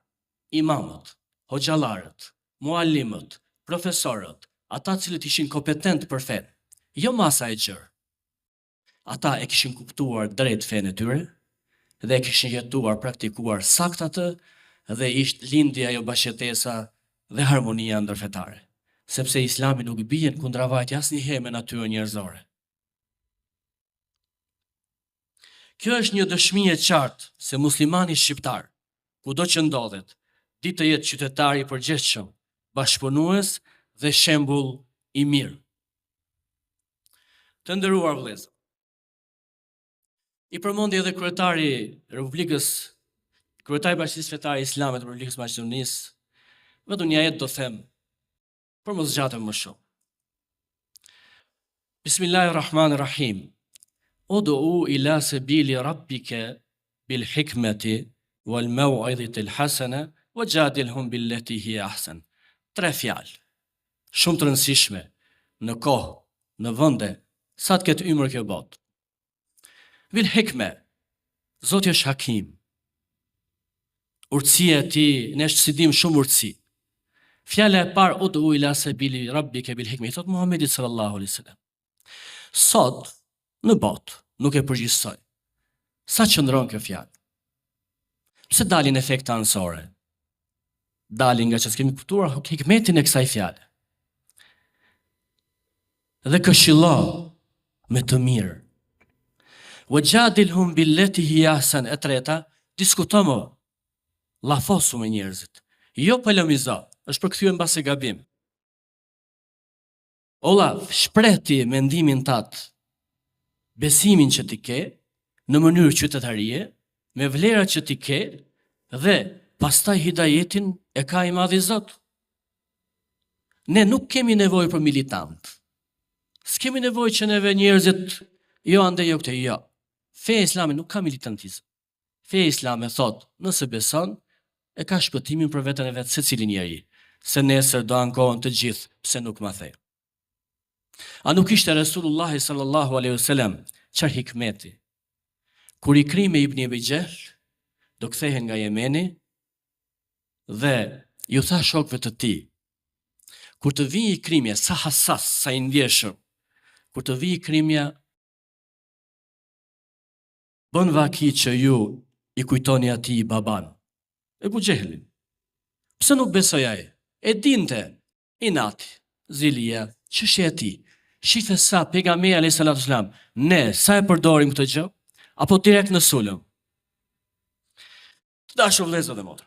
imamët, hoxhallarët, muallimët, profesorët, ata cilët ishin kompetent për fen, jo masa e gjerë. Ata e kishin kuptuar drejt fenë e tyre dhe e kishin jetuar, praktikuar sakt atë, dhe ishte lindja ajo bashkëtesa dhe harmonia ndërfetare, sepse Islami nuk bie në kundravajtje asnjëherë me natyrën njerëzore. Kjo është një dëshmi e qartë se muslimani shqiptar, kudo që ndodhet, ditë të jetë qytetar i përgjithshëm, bashkëpunues dhe shembull i mirë. Të nderuar vëllezër, i përmendi edhe kryetari i Bashkisë Fetare Islame të Republikës së Maqedonisë, vetëm një ajet do them, për mos zgjatem më shumë. Bismillahirrahmanirrahim. Ud'u ila sabili rabbika bil hikmeti wal maw'izati al hasana wajadilhum billati hiya ahsan. 3 fjalë, shumë të rëndësishme në kohë, në vende, sa të ketë ymër kjo botë. Bil hikme, Zoti është hakim. Urtësia e tij, ne si dim shumë urtësi. Fjala e parë, ud'u ila sabili rabbika bil hikme, thot Muhamedi sallallahu alaihi wasallam. Sot në botë nuk e përgjithsoj. Sa qëndron kjo fjalë? Pse dalin efekte anësore? Dalin nga që s'kemi kuptuar hikmetin e kësaj fjale. Dhe këshillo me të mirë. Wajadilhum billati hiya ahsan, e treta, diskuto më, llafosu me njerëzit. Jo polemizo, është përkthyer mbase gabim. Olla, shpreh ti mendimin tat, besimin që ti ke, në mënyrë qytetarie, me vlerat që ti ke, dhe pastaj hidajetin e ka i madhi Zot. Ne nuk kemi nevojë për militant. S'kemi nevojë që neve njerëzit, jo ande jo këte, jo. Feja islame nuk ka militantizëm. Feja islame thot, nëse beson, e ka shpëtimin për veten e vetë secili njeri, se nesër do ankohen të gjithë, pse nuk ma the. A nuk ishte Resulullah sallallahu alaihi wasallam çfarë hikmeti? Kur i kri me Ibn Abi Jahl, do kthehen nga Jemeni dhe ju tha shokëve të tij, kur të vijë krimja, sa hasas, sa i ndjeshëm, kur të vijë krimja, bën vaki që ju i kujtoni atij baban, Ebu Gjehlin. Pse nuk besoj ai? E dinte, inati, zilia, çështja e tij. Shife sa pejgamberi alayhis salam, ne sa e përdorim këtë gjë, apo direkt në sulm. Të dashur vëllezër dhe motra,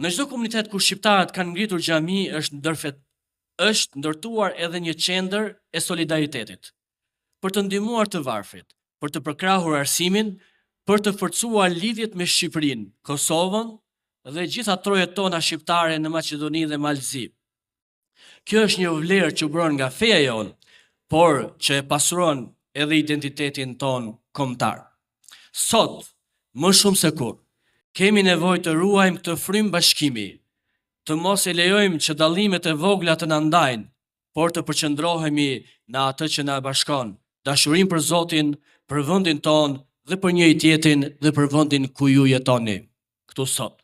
në çdo komunitet ku shqiptarët kanë ngritur xhami është ndërtuar edhe një qendër e solidaritetit, për të ndihmuar të varfrit, për të përkrahur arsimin, për të forcuar lidhjet me Shqipërinë, Kosovën dhe gjitha trojet tona shqiptare në Maqedoni dhe Malzi. Kjo është një vlerë që bën nga feja jonë, por që e pasuron edhe identitetin ton kombëtar. Sot, më shumë se kur, kemi nevojë të ruajmë këtë frym bashkimi, të mos e lejojmë që dallimet e vogla të na ndajnë, por të përqendrohemi në atë që na bashkon, dashurinë për Zotin, për vendin ton dhe për njëri tjetrin dhe për vendin ku ju jetoni këtu sot.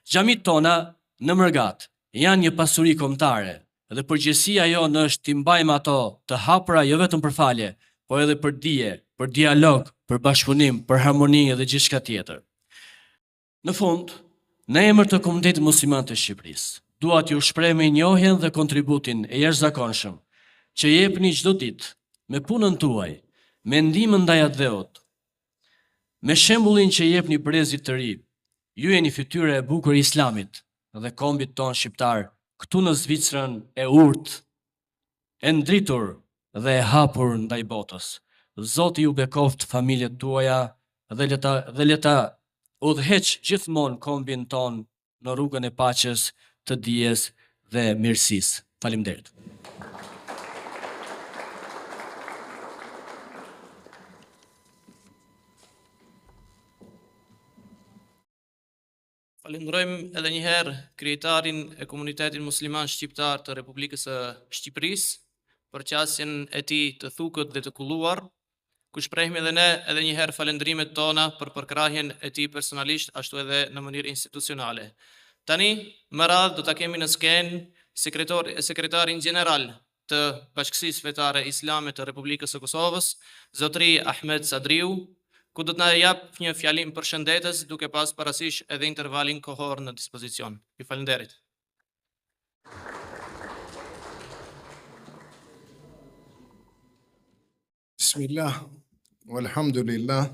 Xhamit tona në Mërgat janë një pasuri kombëtare dhe përgjegjësia jonë është t'i mbajmë ato të hapura jo vetëm për falje, por edhe për dije, për dialog, për bashkëpunim, për harmoni dhe gjithçka tjetër. Në fund, në emër të komunitetit musliman të Shqipërisë, dua t'ju shpreh mirënjohjen dhe kontributin e jashtëzakonshëm që jepni çdo ditë me punën tuaj, me ndihmën ndaj atdheut, me shembullin që jepni brezit të ri. Ju jeni fytyra e bukur e Islamit dhe kombit ton shqiptar këtu në Zvicrën e urtë, e ndritur dhe e hapur ndaj botës. Zoti ju bekoft familjet tuaja dhe leta udhëheq gjithmonë kombin ton në rrugën e paqes, të dijes dhe mirësisë. Faleminderit. Falenderojmë edhe një herë krijetarin e komunitetit musliman shqiptar të Republikës së Shqipërisë për qasjen e tij të thukët dhe të kulluar, ku shprehmi edhe ne edhe një herë falendrimet tona për përkrahjen e tij personalisht, ashtu edhe në mënyrë institucionale. Tani, më radh do ta kemi në skenë sekretarin gjeneral të Bashkësisë Fetare Islame të Republikës së Kosovës, zotëri Ahmed Sadriu, ku do të na jap një fjalim përshëndetës duke pas parasysh edhe intervalin kohor në dispozicion. Ju falenderit. Bismillah, walhamdulillah,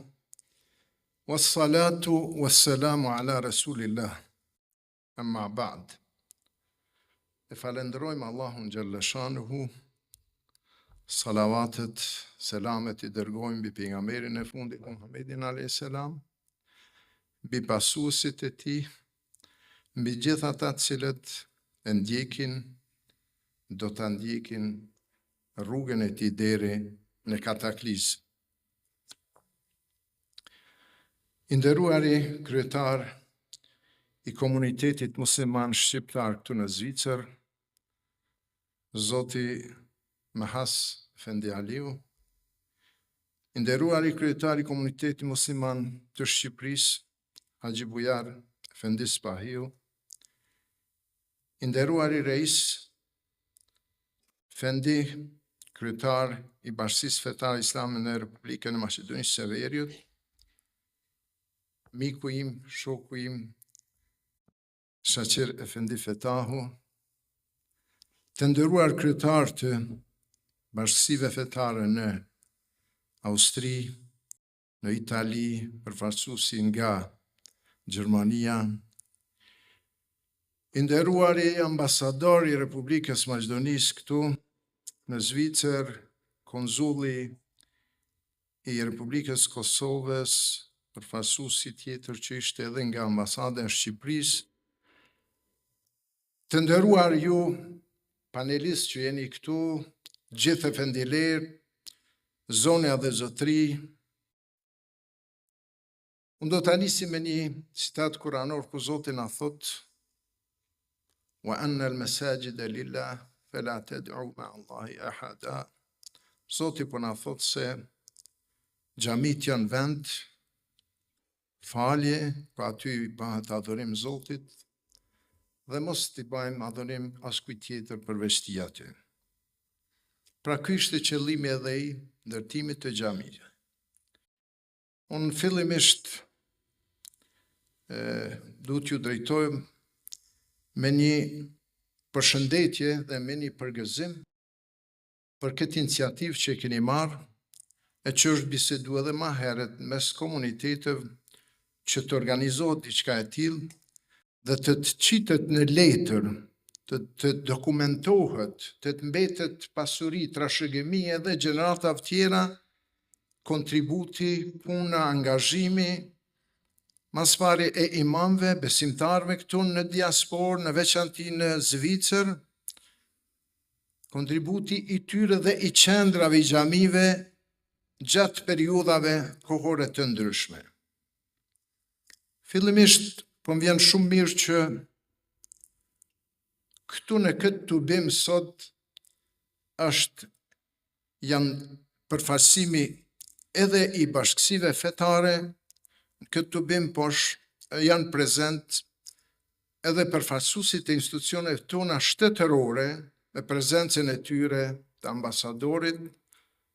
wassalatu wassalamu ala rasulillah, amma ba'd. E falenderojmë Allahun Gjelle Shanuhu, salavatet, selamet i dërgojmë mbi pejgamberin e fundit Muhammedin alayhis salam, mbi pasuesit e tij, mbi gjithë ata të cilët e ndjekin, do ta ndjekin rrugën e tij deri në kataklizëm. I nderuari kryetar i komunitetit musliman shqiptar këtu në Zvicër, Zoti Mahas Efendi Aliu, i nderuari kryetari i komunitetit musliman të Shqipërisë, Haxhi Bujar Efendi Spahiu, i nderuari Reis Efendi, kryetar i Bashkisë Fetare Islame në Republikën e Maqedonisë së Veriut, miku im, shoku im, Shaqir Efendi Fetahu, të nderuar kryetar të bashkësive fetare në Austri, në Itali, përfaqësuesi nga Gjermania, i nderuari ambasador i Republikës Maqedonisë këtu në Zvicër, konzulli i Republikës Kosovës, përfaqësuesi tjetër që ishte edhe nga ambasada e Shqipërisë, të nderuar ju panelistë që jeni këtu, gjithë efendiler, zonja dhe zotri. Unë do të nisim me një citat kuranor ku Zoti na thot: "Wa anna al-masajida lillah fala tad'u ma'a Allahi ahada." Zoti po na thot se xhamit janë vend falje, pra aty i bëhet adhurim Zotit, dhe mos t'i bëjmë adhurim askujt tjetër përveç tij aty. Pra ky ishte qëllimi edhe i ndërtimit të xhamive. Unë fillimisht du t'ju drejtojmë me një përshëndetje dhe me një përgëzim për këtë iniciativë që e keni marrë e që është bisedu edhe ma herët mes komunitetëve që të organizohet diçka e tillë dhe të qitet në letër, të dokumentohet, të mbetet pasuri, trashëgimi edhe gjeneratave tjera, kontributi, puna, angazhimi, mas pari e imamve, besimtarve këtu në diasporë, në veçanti në Zvicër, kontributi i tyre dhe i qendrave i xhamive gjatë periudhave kohore të ndryshme. Fillimisht, po më vjen shumë mirë që këtu në këtë tubim sot janë përfaqësimi edhe i bashkësive fetare, në këtë tubim janë prezent edhe përfaqësuesit e institucioneve tona shtetërore me prezencën e tyre të ambasadorit,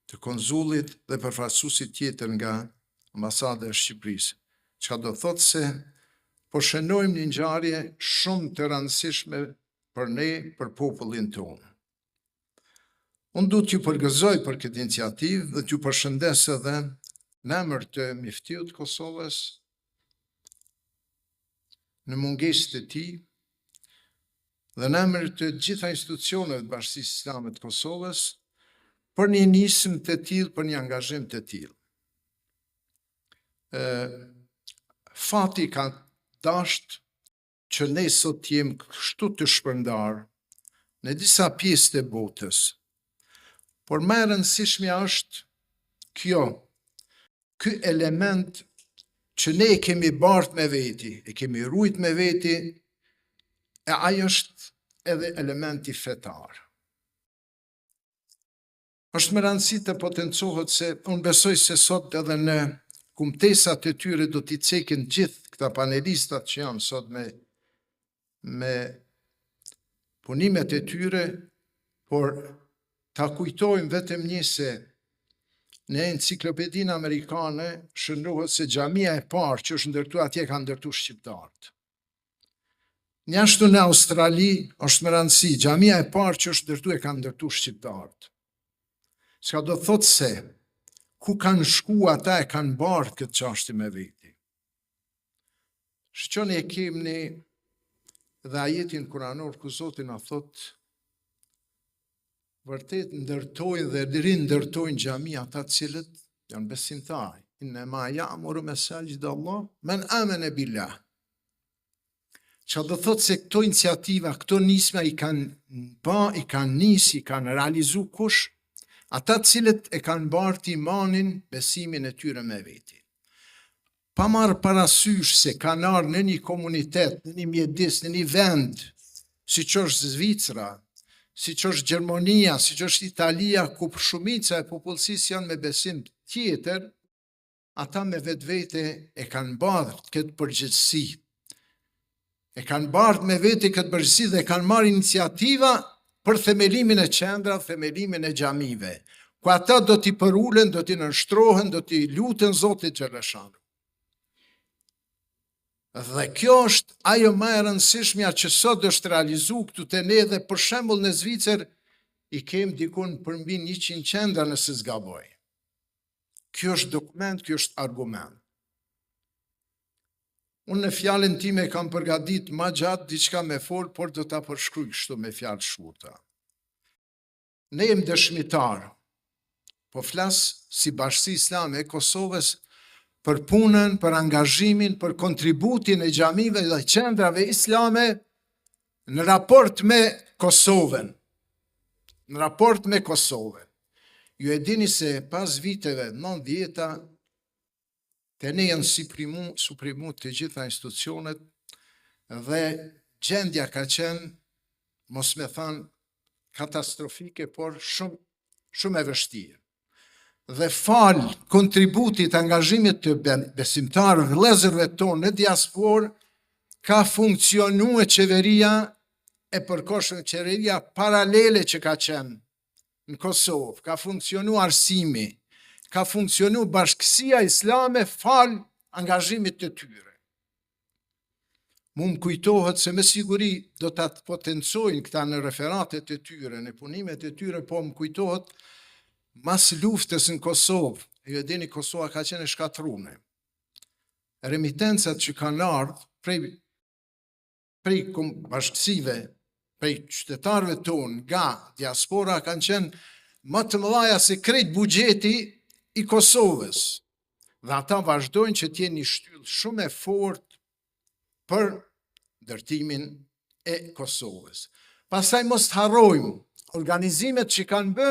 të konzullit dhe përfaqësuesit tjetër nga ambasada e Shqipërisë. Çka do thotë se po shënojmë një ngjarje shumë të rëndësishme për ne, për popullin tonë. Unë du t'ju përgëzoj për këtë iniciativë dhe t'ju përshëndes edhe në emër të Miftiut të Kosovës, në mungesë të tij dhe në emër të gjitha institucioneve të Bashkisë Islame të Kosovës për një nismë të tillë, për një angazhim të tillë. Fati ka dashur që ne sot jemi kështu të shpërndar në disa pjesë të botës. Por më e rëndësishmja është ky element që ne e kemi bartë me veti, e kemi rujt me veti, e ajo është edhe elementi fetar. Është me rëndësi të potencohet se unë besoj se sot edhe në kumtesat e tyre do t'i cekin gjithë këta panelistat që janë sot me punimet e tyre, por ta kujtojmë vetëm një se në enciklopedinë amerikane shënohet se xhamia e parë që është ndërtuar atje ka ndërtuar shqiptarët. Njashtu në Australi është me rëndësi, xhamia e parë që është ndërtuar ka ndërtuar shqiptarët. Çka do thotë se ku kanë shku ata e kanë bartë këtë çështje me veti. Shqoni e kemni dhe ajetin kuranor ku Zoti na thotë vërtet ndërtojnë dhe rindërtojnë xhamia ata të cilët janë besimtarë. Innema ya'muru masajid Allah man amana billah. Çfarë do thotë se këto iniciativa, këto nisma i kanë realizu kush? Ata të cilët e kanë bartë imanin, besimin e tyre me veti. Pa marrë parasysh se kanë ardhur në një komunitet, në një mjedis, në një vend, siç është Zvicra, siç është Gjermania, siç është Italia, ku shumica e popullsisë janë me besim tjetër, ata me vetvete e kanë bartë këtë përgjegjësi. E kanë bartë me vete këtë përgjegjësi dhe kanë marrë iniciativa për themelimin e qendra, themelimin e xhamive, ku ata do t'i përulen, do t'i nënshtrohen, do t'i lutën Zotit Xheleshanu. Dhe kjo është ajo më e rëndësishmja që sot është realizu këtu te ne dhe për shembull në Zvicër i kemi dikun përmbi 100 qendra nëse zgaboj. Kjo është dokument, kjo është argument. Unë në fjalën time kam përgatit ma gjatë diçka me fol, por do ta përshkruaj kështu me fjalë shkurta. Ne jemi dëshmitar, po flas si Bashkia Islame e Kosovës për punën, për angazhimin, për kontributin e xhamive dhe qendrave islame në raport me Kosovën. Në raport me Kosovën. Ju e dini se pas viteve 90-ta, të ne janë suprimu të gjitha institucionet dhe gjendja ka qenë, mos me thanë, katastrofike, por shumë e vështirë. Dhe falë kontributit angazhimit të besimtarëve dhe vëllezërve tonë në diasporë, ka funkcionu e qeveria e përkohshme, qeveria paralele që ka qenë në Kosovë, ka funkcionu arsimi, ka funksionu Bashkësia Islame fal angazhimit të tyre. Mu më kujtohet se me siguri do të atë potencojnë këta në referatet e tyre, në punimet e tyre, po më kujtohet mas luftës në Kosovë, ju e dini Kosova ka qenë shkatrune. Remitencat që kanë ardhë prej bashkësive, prej qytetarëve tonë, nga diaspora kanë qenë më të mëdhaja se krejt buxheti i Kosovës. Dhe ata vazhdojnë që t'jenë një shtyllë shumë e fortë për ndërtimin e Kosovës. Pastaj mos të harrojmë organizimet që kanë bë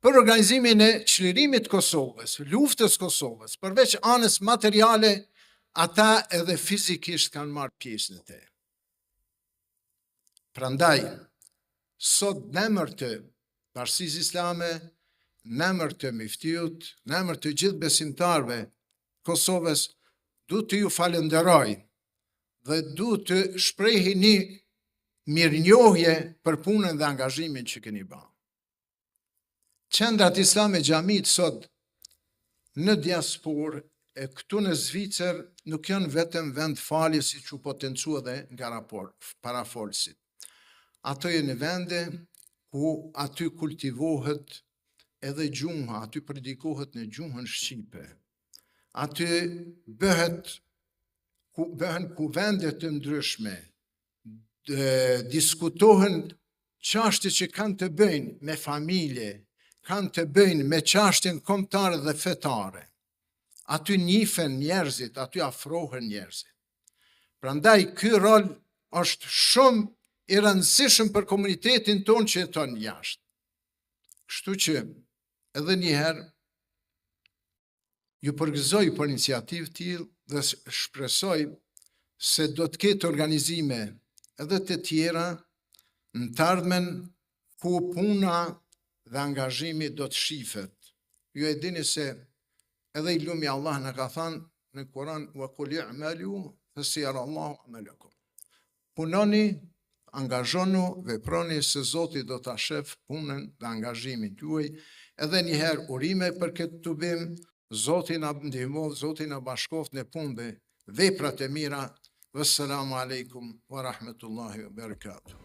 për organizimin e çlirimit Kosovës, luftës Kosovës, përveç anës materiale, ata edhe fizikisht kanë marrë pjesën e te. Prandaj, sot në emër të Bashkisë Islame, në emër të Miftiut, në emër të gjithë besimtarëve Kosovës, du të ju falenderoj dhe du të shprehi një mirënjohje për punën dhe angazhimin që keni bërë. Qendrat Islame Xhamit sot në diasporë e këtu në Zvicër nuk janë vetëm vend falje si që potencua dhe nga parafolësit. Ato e në vende ku aty kultivohet edhe gjuha, aty predikohet në gjuhën shqipe. Aty bëhen kuvendet të ndryshme, diskutohen çështje që kanë të bëjnë me familje, kanë të bëjnë me çështjen kombëtare dhe fetare. Aty njihen njerëzit, aty afrohen njerëzit. Prandaj ky rol është shumë i rëndësishëm për komunitetin tonë që jeton jashtë. Kështu që edhe njëherë ju përgëzoj për iniciativë të tillë dhe shpresoj se do të ketë organizime edhe të tjera në të ardhmen ku puna dhe angazhimi do të shifet. Ju e dini se edhe i lumi Allah në ka thënë në Kur'an wa qul i'malu fasayara Allahu a'malakum. Punoni, angazhonu, veproni se Zoti do ta shef punën dhe angazhimin tuaj. Edhe njëherë urime për këtë tubim, Zoti na ndihmon, Zoti na bashkoft në punë dhe veprat e mira. Wassalamu alaikum wa rahmatullahi wa barakatuh.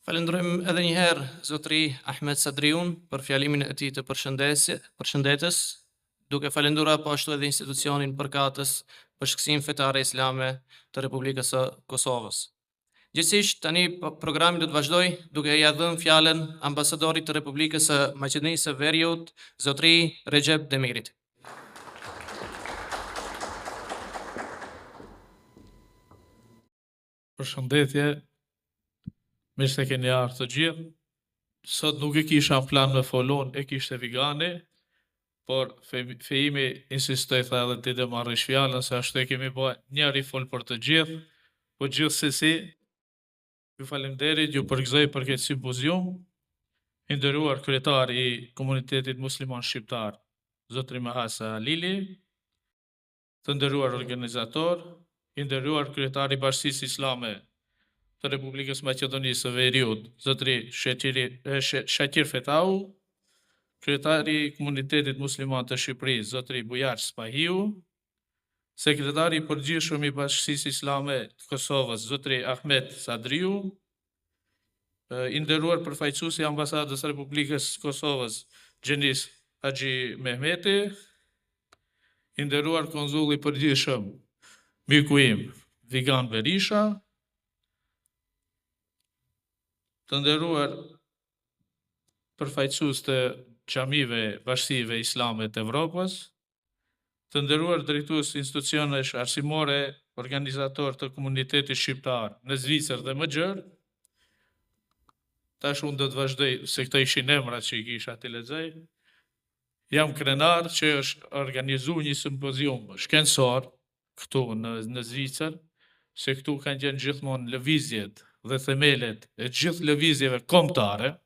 Falenderojmë edhe njëherë zotëri Ahmed Sadriun për fjalimin e tij të përshëndetës, duke falenduar po ashtu edhe institucionin përkatës Bashkësinë Fetare Islame të Republikës së Kosovës. Gjithsesi, tani programi do të vazhdoj duke ia dhënë fjalën ambasadorit të Republikës së Maqedonisë së Veriut, zotëri Recep Demirit. Përshëndetje, mirë se keni ardhur të gjithë. Sot nuk e kisha në plan me folon, e kishte Vigani, por fejimi insistoj tha edhe ti dhe marrësh fjalën se ashtu e kemi bë njëri fol për të gjithë, po gjithsesi ju falemnderit, ju përgëzoj për këtë simpozium, i nderuar kryetari i komunitetit musliman shqiptar, zotri Mahasa Lili, të nderuar organizator, i nderuar kryetari i Bashkisë Islame të Republikës Maqedonisë së Veriut, zotri Shakir Fetau, kryetari i komunitetit musliman të Shqipërisë, zotri Bujar Spahiu, sekretari i përgjithshëm i Bashkisë Islame të Kosovës, zotri Ahmed Sadriu, i nderuar përfaqësuesi i ambasadës së Republikës së Kosovës, Xhenis Haxhi Mehmeti, i nderuar konsulli i përgjithshëm miku im Vigan Berisha, të nderuar përfaqësues të xhamive bashkive islame të Evropës, të nderuar drejtues institucionesh arsimore, organizator të komunitetit shqiptar në Zvicër dhe më gjerë. Tash unë do të vazhdoj se këto ishin emrat që i kisha të lexoj. Jam krenar që është organizuar një simpozium shkencor këtu në Zvicër, se këtu kanë qenë gjithmonë lëvizjet dhe themelet e gjithë lëvizjeve kombëtare,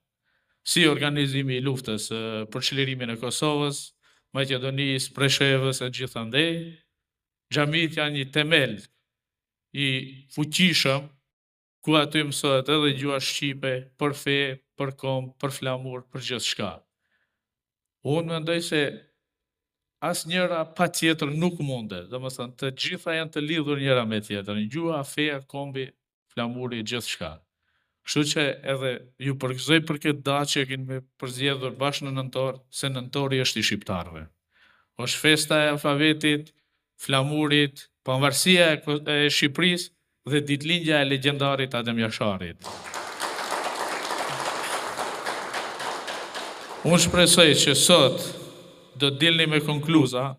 si organizimi i luftës për çlirimin e Kosovës, Maqedonisë, Preshevës e gjithandej. Xhamit janë një temel i fuqishëm ku aty mësohet edhe gjuha shqipe, për fe, për kom, për flamur, për gjithçka. Unë mendoj se asnjëra pa tjetër nuk mundet, domethënë të gjitha janë të lidhur njëra me tjetrën, gjuha, feja, kombi, flamuri, gjithçka. Kështu që edhe ju përgëzoj për këtë datë që keni me përzgjedhur bashkë në nëntor, se nëntori është i shqiptarëve. Është festa e alfabetit, flamurit, pavarësia e Shqipërisë dhe ditëlindja e legjendarit Adem Jasharit. Unë shpresoj që sot do të dilni me konkluza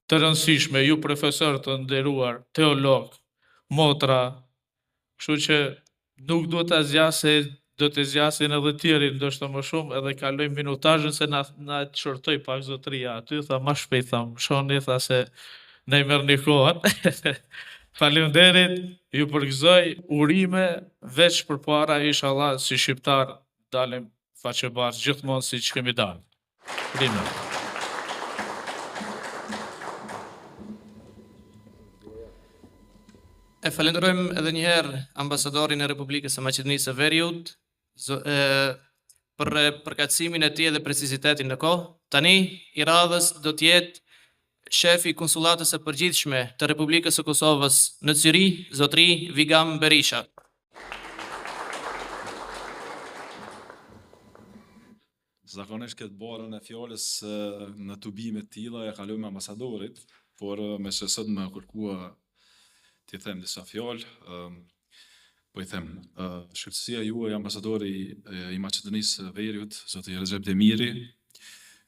të rëndësishme, ju profesor të nderuar, teolog, motra, kështu që nuk do të zgjasë, do të zgjasin edhe tjerë, ndoshta më shumë, edhe kalojmë minutazhin se na çortoi pak zotëria aty, tha më shpejt tham, shoni tha se ne merrni kohën. Faleminderit, ju përgëzoj, urime veç përpara, inshallah si shqiptar dalim faqe bashkë gjithmonë siç kemi dalë. Urime. E falenderojmë edhe një herë ambasadorin e Republikës së Maqedonisë së Veriut për përkatësimin e tij dhe precizitetin në kohë. Tani i radhës do të jetë shefi i konsullatës së përgjithshme të Republikës së Kosovës në Cyri, zotëri Vigam Berisha. Zakonisht këtë barën e fjalës në tubime të tilla e kalojmë ambasadorit, por me se sot më kërkua t'i them disa fjalë, po i them, shqyrtësia juaj ambasadori i Maqedonisë së Veriut, zoti Recep Demiri,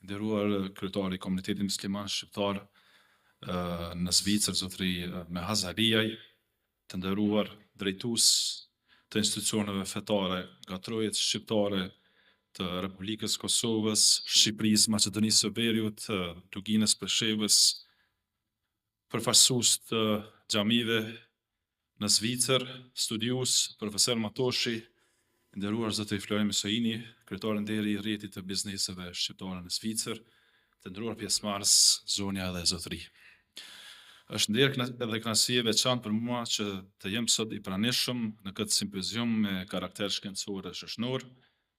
nderuar kryetari i komunitetit musliman shqiptar në Zvicër, zotëri Mehaz Aliaj, të nderuar drejtues të institucioneve fetare nga trojet shqiptare të Republikës Kosovës, Shqipërisë, Maqedonisë së Veriut, Tuginës, Preshevës, përfaqësues të xhamive në Zvicër, studius, profesor Matoshi, nderuar zotëri Florim Soini, kryetari nderi i rrjetit të bizneseve shqiptare në Zvicër, të nderuar pjesëmarrës, zonja dhe zotëri. Është nder edhe kënaqësi e veçantë për mua që të jem sot i pranishëm në këtë simpozium me karakter shkencor dhe shoqëror,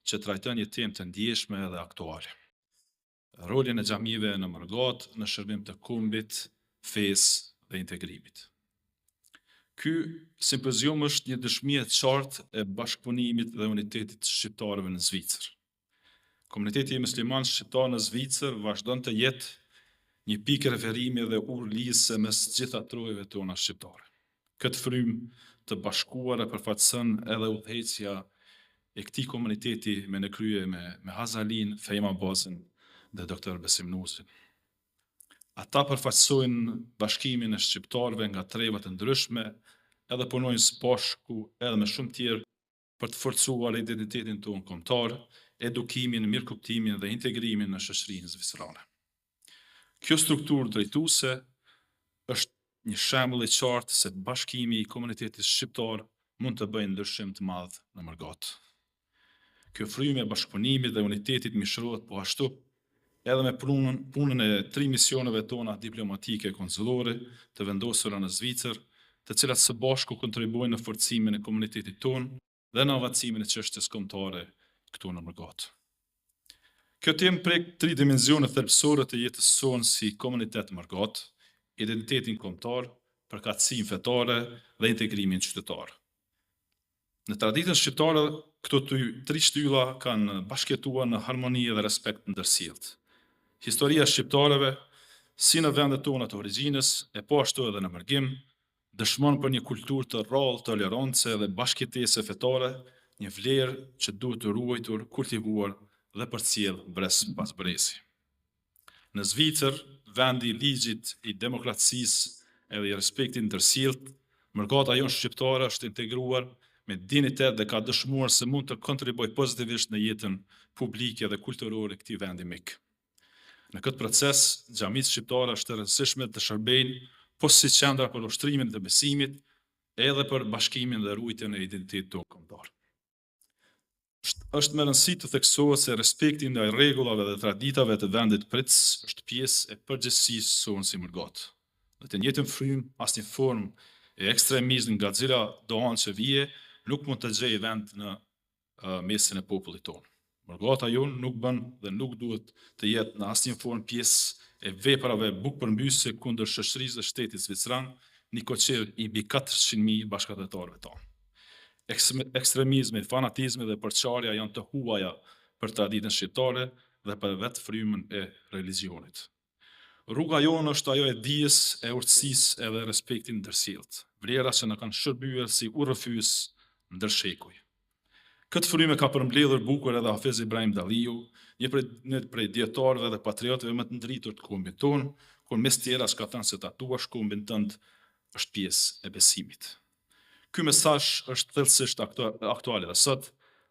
që trajton një temë të ndjeshme dhe aktuale. Rolin e xhamive në Mërgat në shërbim të kombit, fesë dhe integrimit. Ky simpozium është një dëshmi e qartë e bashkëpunimit dhe unitetit shqiptarëve në Zvicër. Komuniteti musliman shqiptar në Zvicër vazhdon të jetë një pikë referimi dhe urlisë mes gjitha trojeve tona shqiptare. Këtë frymë të bashkuar e përfaqëson edhe udhëheqja e këtij komuniteti me në krye me Hazalin, Fejma Bazën dhe Dr. Besim Nusin. Ata përfaqësojnë bashkimin e shqiptarëve nga treva të ndryshme, edhe punojnë së bashku edhe me shumë tjerë për të forcuar identitetin tonë kombëtar, edukimin, mirëkuptimin dhe integrimin në shoqërinë zvicrane. Kjo strukturë drejtuese është një shembull i qartë se bashkimi i komunitetit shqiptar mund të bëjë ndryshim të madh në Mërgat. Kjo frymë e bashkëpunimit dhe unitetit mishërohet po ashtu edhe me punën e 3 misioneve tona diplomatike konsullore të vendosura në Zvicër, të cilat së bashku kontribuojnë në forcimin e komunitetit tonë dhe në avancimin e çështjes kombëtare këtu në Mërgat. Kjo temë prek 3 dimensione thelbësore të jetës sonë si komunitet Mërgat, identitetin kombëtar, përkatësinë fetare dhe integrimin qytetar. Në traditën shqiptare, këto 3 shtylla kanë bashkëtuar në harmoni dhe respekt ndërsjellët. Historia e shqiptarëve, si në vendet tona të origjinës, e po ashtu edhe në Mërgim, dëshmon për një kulturë të rrallë, tolerance dhe bashkëjetese fetare, një vlerë që duhet të ruajtur, kultivuar dhe përcjell brez pas brezi. Në Zvicër, vendi i ligjit, i demokracisë edhe i respektit ndërsjellët, Mërgata jonë shqiptare është integruar me dignitet dhe ka dëshmuar se mund të kontribuojë pozitivisht në jetën publike dhe kulturore këtij vendi mik. Në këtë proces, xhamitë shqiptare është e rëndësishme të shërbejnë po si qendra për ushtrimin dhe besimit, edhe për bashkimin dhe ruajtjen e identitetit tonë kombëtar. Është me rëndësi të theksohet se respekti ndaj rregullave dhe traditave të vendit pritës është pjesë e përgjegjësisë sonë si Mërgat. Në të njëjtën frymë, asnjë formë e ekstremizmit nga cila do anë që vije, nuk mund të gjej vend në mesin e popullit tonë. Borgata jonë nuk bën dhe nuk duhet të jetë në asnjë formë pjesë e veprave bukëpërmbyse kundër shoqërisë dhe shtetit zvicran, një koqir i mbi 400.000 bashkëdhetarëve tanë. Ekstremizmi, fanatizmi dhe përçarja janë të huaja për traditën shqiptare dhe për vetë frymën e religionit. Rruga jonë është ajo e dijes, e urtësisë edhe respektin ndërsjellët, vlera që na kanë shërbyer si urrëfys ndër shekuj. Këtë frymë ka përmbledhur bukur edhe Hafez Ibrahim Dalliu, një prej dietarëve dhe patriotëve më të ndritur të kombit tonë, kur mes tjeras ka thënë se tatuash kombin tënd është pjesë e besimit. Ky mesazh është thellësisht aktual edhe sot.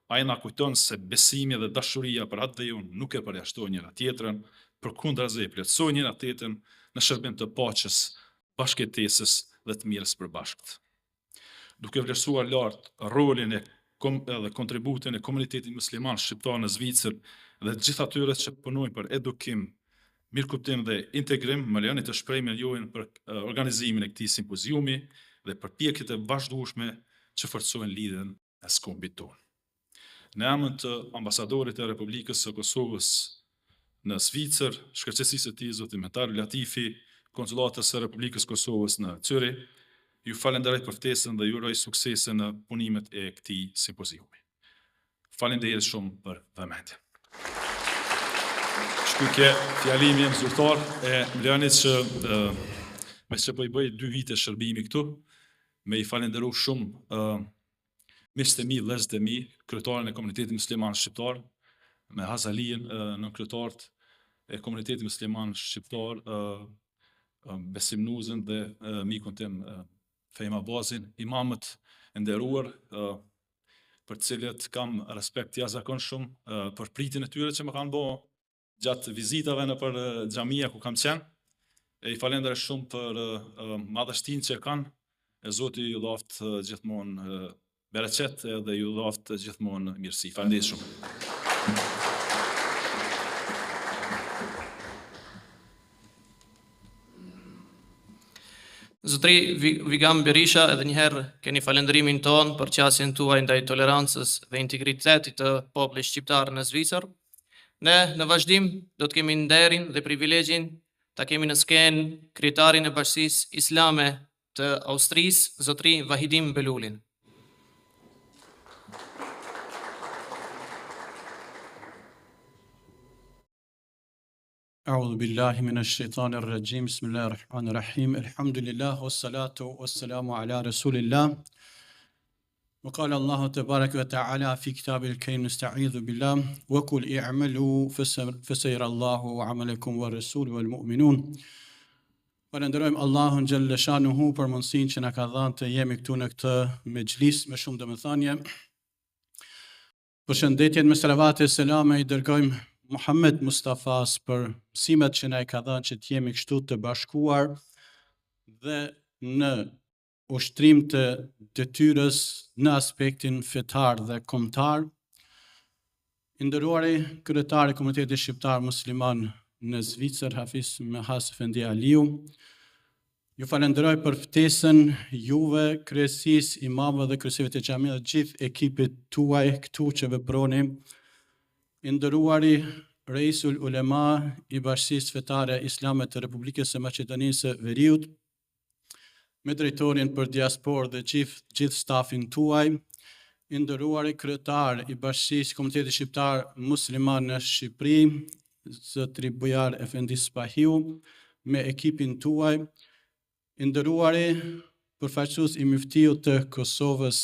Ai na kujton se besimi dhe dashuria për atë dhe unë nuk e përjashtojnë njëra tjetrën, përkundrazi e plotësojnë njëra tjetrën në shërbim të paqes, bashkëtesës dhe të mirës së bashkët. Duke vlerësuar lart rolin dhe kontributin e komunitetit musliman shqiptar në Zvicër dhe të gjithë atyre që punojnë për edukim, mirëkuptim dhe integrim, më lejoni të shpreh mirënjohjen për organizimin e këtij simpoziumi dhe përpjekjet e vazhdueshme që forcojnë lidhjen e kombit tonë. Në emër të ambasadorit e Republikës së Kosovës në Zvicër, shkërqësisë së tij zoti Metar Latifi, konsulatës së Republikës Kosovës në Zyrich, ju falenderoj për ftesën dhe ju uroj suksese në punimet e këtij simpoziumi. Faleminderit shumë për vëmendjen. Shkujke fjalimi jam zyrtar e më lejoni që me që po i bëj 2 vite shërbimi këtu, me i falenderu shumë miqtë e mi, vëllezërit e mi, kryetarin e komunitetit musliman shqiptar, me Hazalin në kryetarët e komunitetit musliman shqiptar, Besim Nuzën dhe mikun tim Fejma Bazin, imamët e nderuar, për të cilët kam respekt të jashtëzakonshëm për pritjen e tyre që më kanë bërë gjatë vizitave nëpër xhamia ku kam qenë. E i falenderoj shumë për madhështinë që kanë, e Zoti ju dhaft gjithmonë bereqet dhe ju dhaft gjithmonë mirësi. Faleminderit shumë. Zotri Vigam Berisha, edhe njëherë keni falendrimin ton për qasjen tuaj ndaj tolerancës dhe integritetit të popullit shqiptar në Zvicër. Ne në vazhdim do të kemi nderin dhe privilegjin ta kemi në skenë kryetarin e Bashkisë Islame të Austrisë, zotri Vahidim Belulin. أعوذ بالله من الشيطان الرجيم بسم الله الرحمن الرحيم الحمد لله والصلاة والسلام على رسول الله وقال الله تبارك وتعالى في كتاب الكريم نستعيذ بالله وقل اعملوا فسيرى الله عملكم والرسول والمؤمنون. Falenderojmë Allahun xhalla shanuhu për mundësinë që na ka dhënë të jemi këtu në këtë mexhlis me shumë domethënie. Përshëndetjen me selavat e selame i dërgojmë Muhammed Mustafas për mësimet që na i ka dhënë që të jemi kështu të bashkuar dhe në ushtrim të detyrës në aspektin fetar dhe kombëtar. I nderuari kryetari i Komunitetit Shqiptar Musliman në Zvicër, Hafiz Mehas Efendi Aliu, ju falenderoj për ftesën juve, kryesisë, imamëve dhe kryesëve të xhamisë dhe gjithë ekipit tuaj këtu që veproni. I nderuari Reisul Ulema i Bashkisë Fetare Islame të Republikës së Maqedonisë së Veriut, me drejtorin për diasporë dhe gjithë stafin tuaj, i nderuari kryetar i Bashkisë Komunitetit Shqiptar Musliman në Shqipëri, zotri Bujar Efendi Spahiu, me ekipin tuaj, i nderuari përfaqësues i Muftiut të Kosovës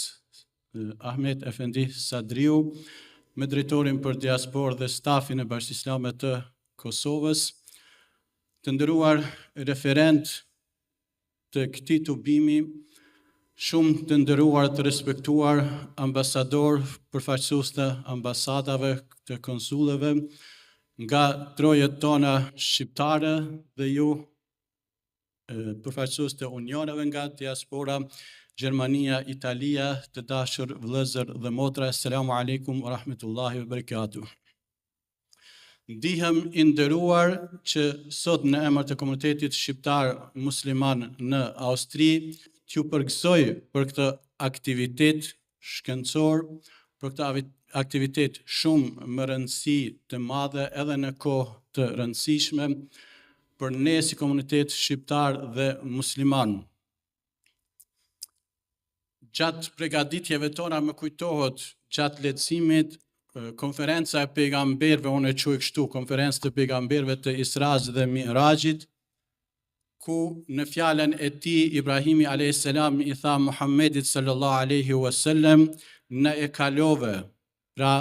Ahmet Efendi Sadriu, me drejtorin për diasporë dhe stafin e Bashkisë Islame të Kosovës, të nderuar referent të këtij tubimi, shumë të nderuar të respektuar ambasador, përfaqësues të ambasadave të konsulleve nga trojet tona shqiptare dhe ju përfaqësues të unioneve nga diaspora Gjermania, Italia, të dashur vëllezër dhe motra, Selamu alaikum wa rahmetullahi wa barakatuh. Ndihem i nderuar që sot në emër të komunitetit shqiptar musliman në Austri t'ju përgëzoj për këtë aktivitet shkencor, për këtë aktivitet shumë më rëndësi të madhe edhe në kohë të rëndësishme për ne si komunitet shqiptar dhe musliman. Gjatë pregaditjeve tona më kujtohet gjatë lehtësimit konferenca e pejgamberëve, unë e quaj kështu, konferencë të pejgamberëve të Isras dhe Mi'rajit, ku në fjalën e tij Ibrahimi a.s. i tha Muhammedit sallallahu alaihi wasallam, në e kalove, pra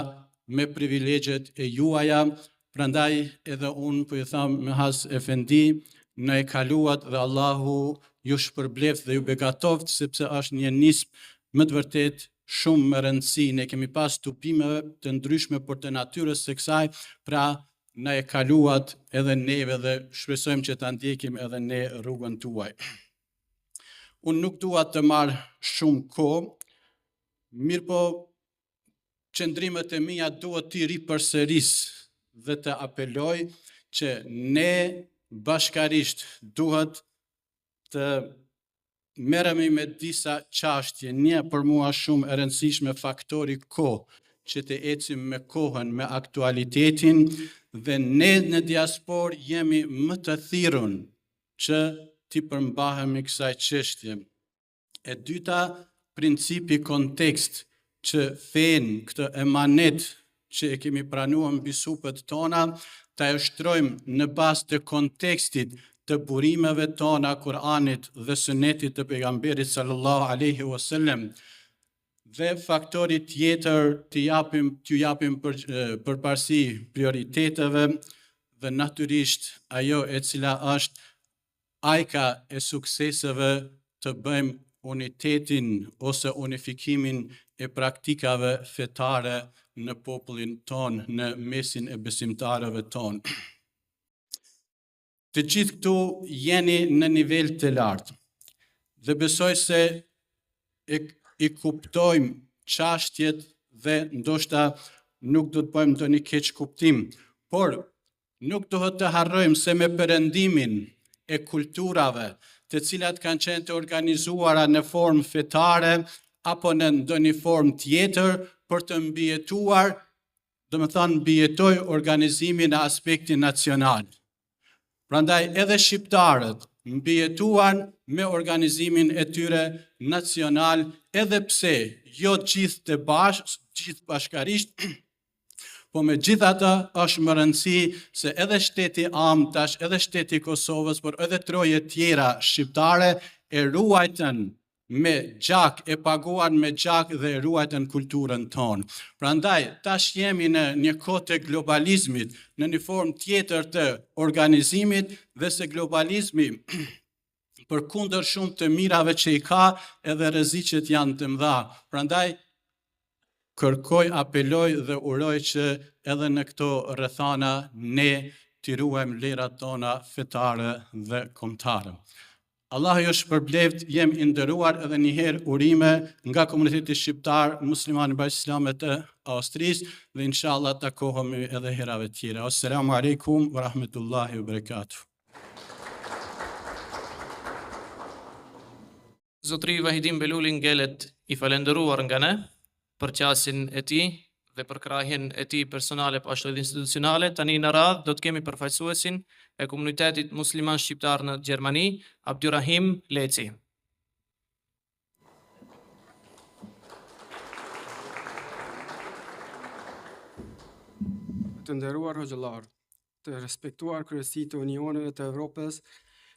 me privilegjet e juaja, prandaj edhe unë po i tham me has efendi, në e kaluat dhe Allahu ju shpërbleft dhe ju begatoft, sepse është një nismë më të vërtet shumë më rëndësi. Ne kemi pas tupime të ndryshme për të natyrës së kësaj, pra na e kaluat edhe neve dhe shpresojmë që ta ndjekim edhe ne rrugën tuaj. Unë nuk dua të marr shumë kohë, mirë po qëndrimet e mia duhet t'i ripërsëris dhe të apeloj që ne bashkarisht duhet të merremi me disa çështje. Një për mua shumë e rëndësishme, faktori kohë, që të ecim me kohën, me aktualitetin, dhe ne në diasporë jemi më të thirrur që t'i përmbahemi kësaj çështje. E dyta, principi kontekst, që fenë këtë emanet që e kemi pranuar mbi supët tona, ta ushtrojmë në bazë të kontekstit të burimeve tona, Kur'anit dhe Sunetit të pejgamberit sallallahu alaihi wasallam. Dhe faktori tjetër t'ju japim përparësi prioriteteve dhe natyrisht ajo e cila është ajka e sukseseve të bëjmë unitetin ose unifikimin e praktikave fetare në popullin ton, në mesin e besimtarëve ton. Të gjithë këtu jeni në nivel të lartë dhe besoj se i kuptojmë çështjet dhe ndoshta nuk do të bëjmë ndonjë keq kuptim, por nuk duhet të harrojmë se me perëndimin e kulturave, të cilat kanë qenë të organizuara në formë fetare apo në ndonjë formë tjetër për të mbijetuar, domethënë mbijetoj organizimin në aspektin nacional. Prandaj edhe shqiptarët mbijetuan me organizimin e tyre nacional, edhe pse jo gjithë bashkarisht, po me gjithata është më rëndësi se edhe shteti tash, edhe shteti Kosovës, por edhe troje tjera shqiptare e ruajtën me gjak, e paguan me gjak dhe e ruajtën kulturën tonë. Prandaj, tash jemi në një kohë të globalizmit, në një formë tjetër të organizimit, dhe se globalizmi përkundër shumë të mirave që i ka, edhe rreziqet janë të mëdha. Prandaj, kërkoj, apeloj dhe uroj që edhe në këto rrethana ne t'i ruajmë lerat tona fetare dhe kombëtare. Allahu ju shpërbleft, jem i nderuar, edhe njëherë urime nga komuniteti shqiptar musliman i Bashkisë Islame të Austrisë dhe inshallah takohemi edhe herave tjera. Assalamu alaikum wa rahmetullahi wa barakatuh. Zotri Vahidin Beluli ngelet i falenderuar nga ne për qasjen e tij dhe për krahjen e tij personale po ashtu edhe institucionale. Tani në radhë do të kemi përfaqësuesin e komunitetit musliman shqiptar në Gjermani, Abdurrahim Leci. Të nderuar hoxhallar, të respektuar kryesi të Unioneve të Evropës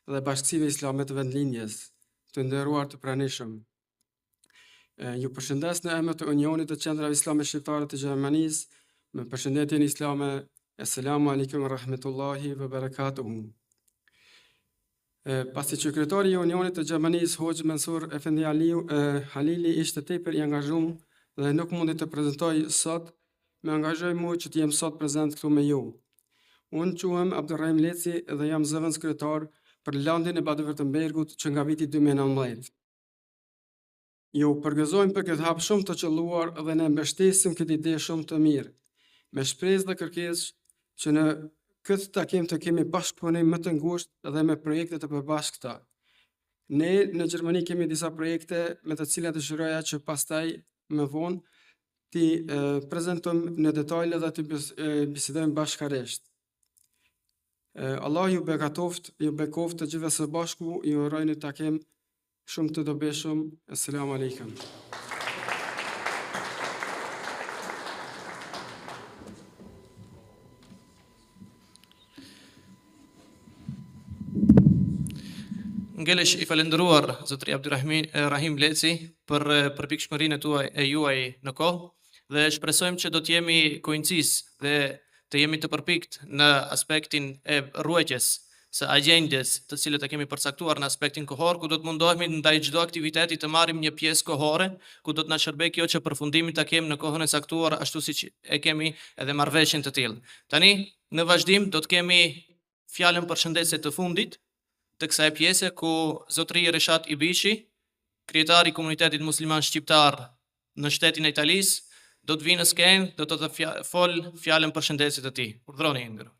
dhe Bashkësive Islame të vendlinjes, të nderuar të pranishëm. Ju përshëndes në emër të Unionit të Qendrave Islame Shqiptare të Gjermanisë, me përshëndetjen islame, Assalamu alaikum wa rahmetullahi wa barakatuhu. Pasi që kryetari i Unionit të Gjermanisë, Hoxh Mansur Efendi Halili, ishte tepër i angazhuar dhe nuk mundi të prezantoj sot, më angazhoj mua që të jem sot prezant këtu me ju. Unë quhem Abdurrahim Leci dhe jam zëvendës kryetar për landin e Baden-Württembergut që nga viti 2019. Ju përgëzojmë për këtë hap shumë të qelluar dhe ne mbështesim këtë ide shumë të mirë, me shpresë dhe kërkesë që në këtë takim të kemi bashkëpunim më të ngushtë dhe me projekte të përbashkëta. Ne në Gjermani kemi disa projekte me të cilat dëshiroja që pastaj më vonë, ti prezantojmë në detajle dhe të bisedojmë bashkarisht. Allah ju bekatoft, ju bekoft të gjithëve së bashku, ju uroj një takim shumë të dobishëm. Assalamu alaikum. Ngelesh I falendëruar zotëri Abdurrahim Leci për përpikshmërinë e juaj në kohë dhe shpresojmë që do të jemi koincis dhe të jemi të përpikt në aspektin e ruajtjes së agjendës të cilët e kemi përcaktuar në aspektin kohor, ku do të mundohemi ndaj çdo aktiviteti të marrim një pjesë kohore, ku do të na shërbej kjo që përfundimin ta kemi në kohën e caktuar ashtu siç e kemi edhe marrëveshjen të tillë. Tani në vazhdim do të kemi fjalën përshëndetse të fundit të kësaj pjese ku zotëri Reshat Ibishi, kryetari I komunitetit musliman shqiptar në shtetin e Italisë, do të vinë në skenë, do të fol fjalën përshëndetëse të tij. Urdhroni ndër.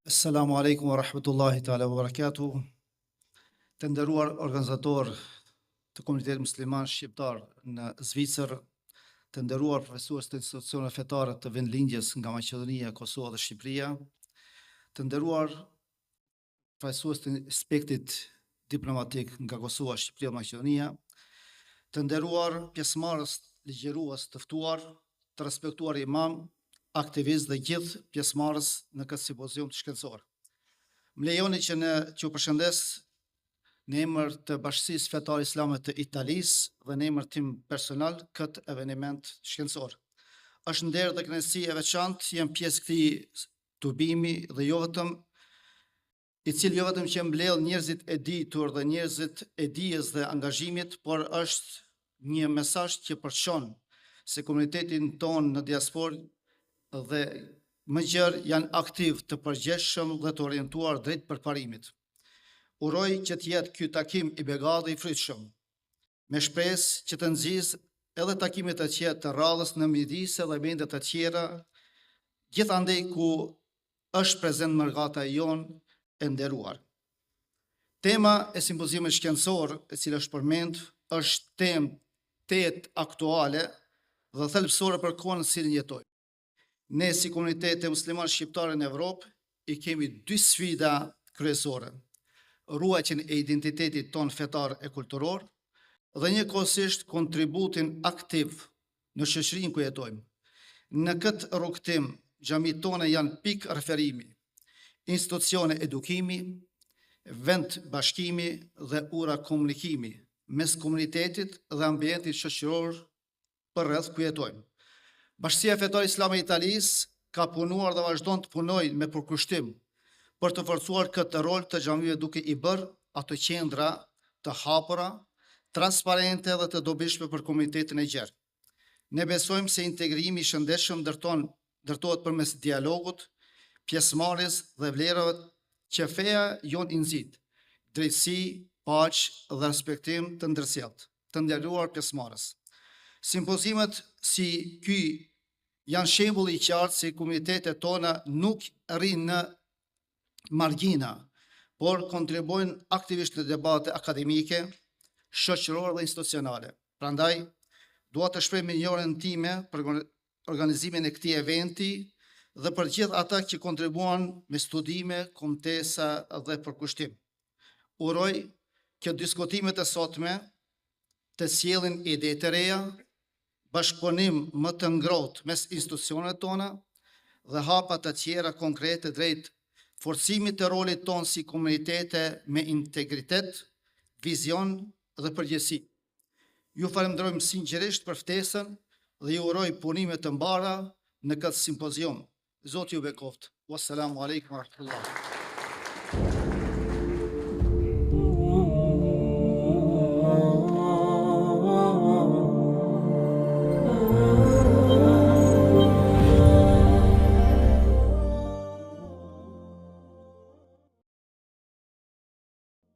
Assalamu alaikum wa rahmatullahi ta'ala wa barakatuh. Të nderuar organizator të komunitetit musliman shqiptar në Zvicër, të nderuar profesorë të institucioneve fetare të vendlindjes nga Maqedonia, Kosova dhe Shqipëria, të nderuar profesorë të aspektit diplomatik nga Kosova, Shqipëria dhe Maqedonia, të nderuar pjesëmarrës ligjërues të ftuar, të respektuar imam, aktivist dhe gjithë pjesëmarrës në këtë simpozium të shkencor. Më lejoni që u përshëndes në emër të Bashkisë Fetare Islame të Italisë dhe në emër tim personal këtë eveniment shkencor. Është nder dhe kënaqësi e veçantë, jam pjesë këtij tubimi dhe jo vetëm I cili jo vetëm që mbledh njerëzit e ditur dhe njerëzit e dijes dhe angazhimit, por është një mesazh që përçon se komunitetin ton në diasporë dhe më gjerë janë aktiv të përgjegjshëm dhe të orientuar drejt përparimit. Uroj që të jetë ky takim I begatë dhe I frytshëm, me shpresë që të nxjisë edhe takimet e tjera të radhës në midise dhe vende të tjera, gjithandej ku është prezent mërgata jonë e nderuar. Tema e simpoziumit shkencor, e cila është përmend, është temë tetë aktuale dhe thelbësore për kohën në cilën jetojmë. Ne si komunitet musliman shqiptar në Evropë I kemi dy sfida kryesore: ruajtjen e identitetit ton fetar e kulturor dhe njëkohësisht kontributin aktiv në shoqërinë ku jetojmë. Në këtë rrugtim, xhamitë tona janë pikë referimi, institucione edukimi, vend bashkimi dhe ura komunikimi mes komunitetit dhe ambientit shoqëror përreth ku jetojmë. Bashkia Fetare Islame e Italisë ka punuar dhe vazhdon të punojë me përkushtim për të forcuar këtë rol të xhamive duke I bërë ato qendra të hapura, transparente dhe të dobishme për komunitetin e gjerë. Ne besojmë se integrimi I shëndetshëm ndërtohet përmes dialogut, pjesëmarrjes dhe vlerave që feja jon I nxit: drejtësi, paqë dhe respektim të ndërsjellët, të nderuar pjesëmarrës. Simpozimet si ky janë shembull I qartë se komunitetet tona nuk rrinë në margina, por kontribuojnë aktivisht në debate akademike, shoqërore dhe institucionale. Prandaj, dua të shpreh mirënjohjen time për organizimin e këtij eventi dhe për gjithë ata që kontribuan me studime, kontesa dhe përkushtim. Uroj që diskutimet e sotme të sjellin ide të reja, bashkëpunim më të ngrohtë mes institucioneve tona dhe hapa të tjera konkrete drejt forcimit të rolit ton si komunitete me integritet, vizion dhe përgjegjësi. Ju falenderojmë sinqerisht për ftesën dhe ju uroj punime të mbara në këtë simpozium. Zoti ju bekoft. Wassalamu alaikum wa rahmatullah.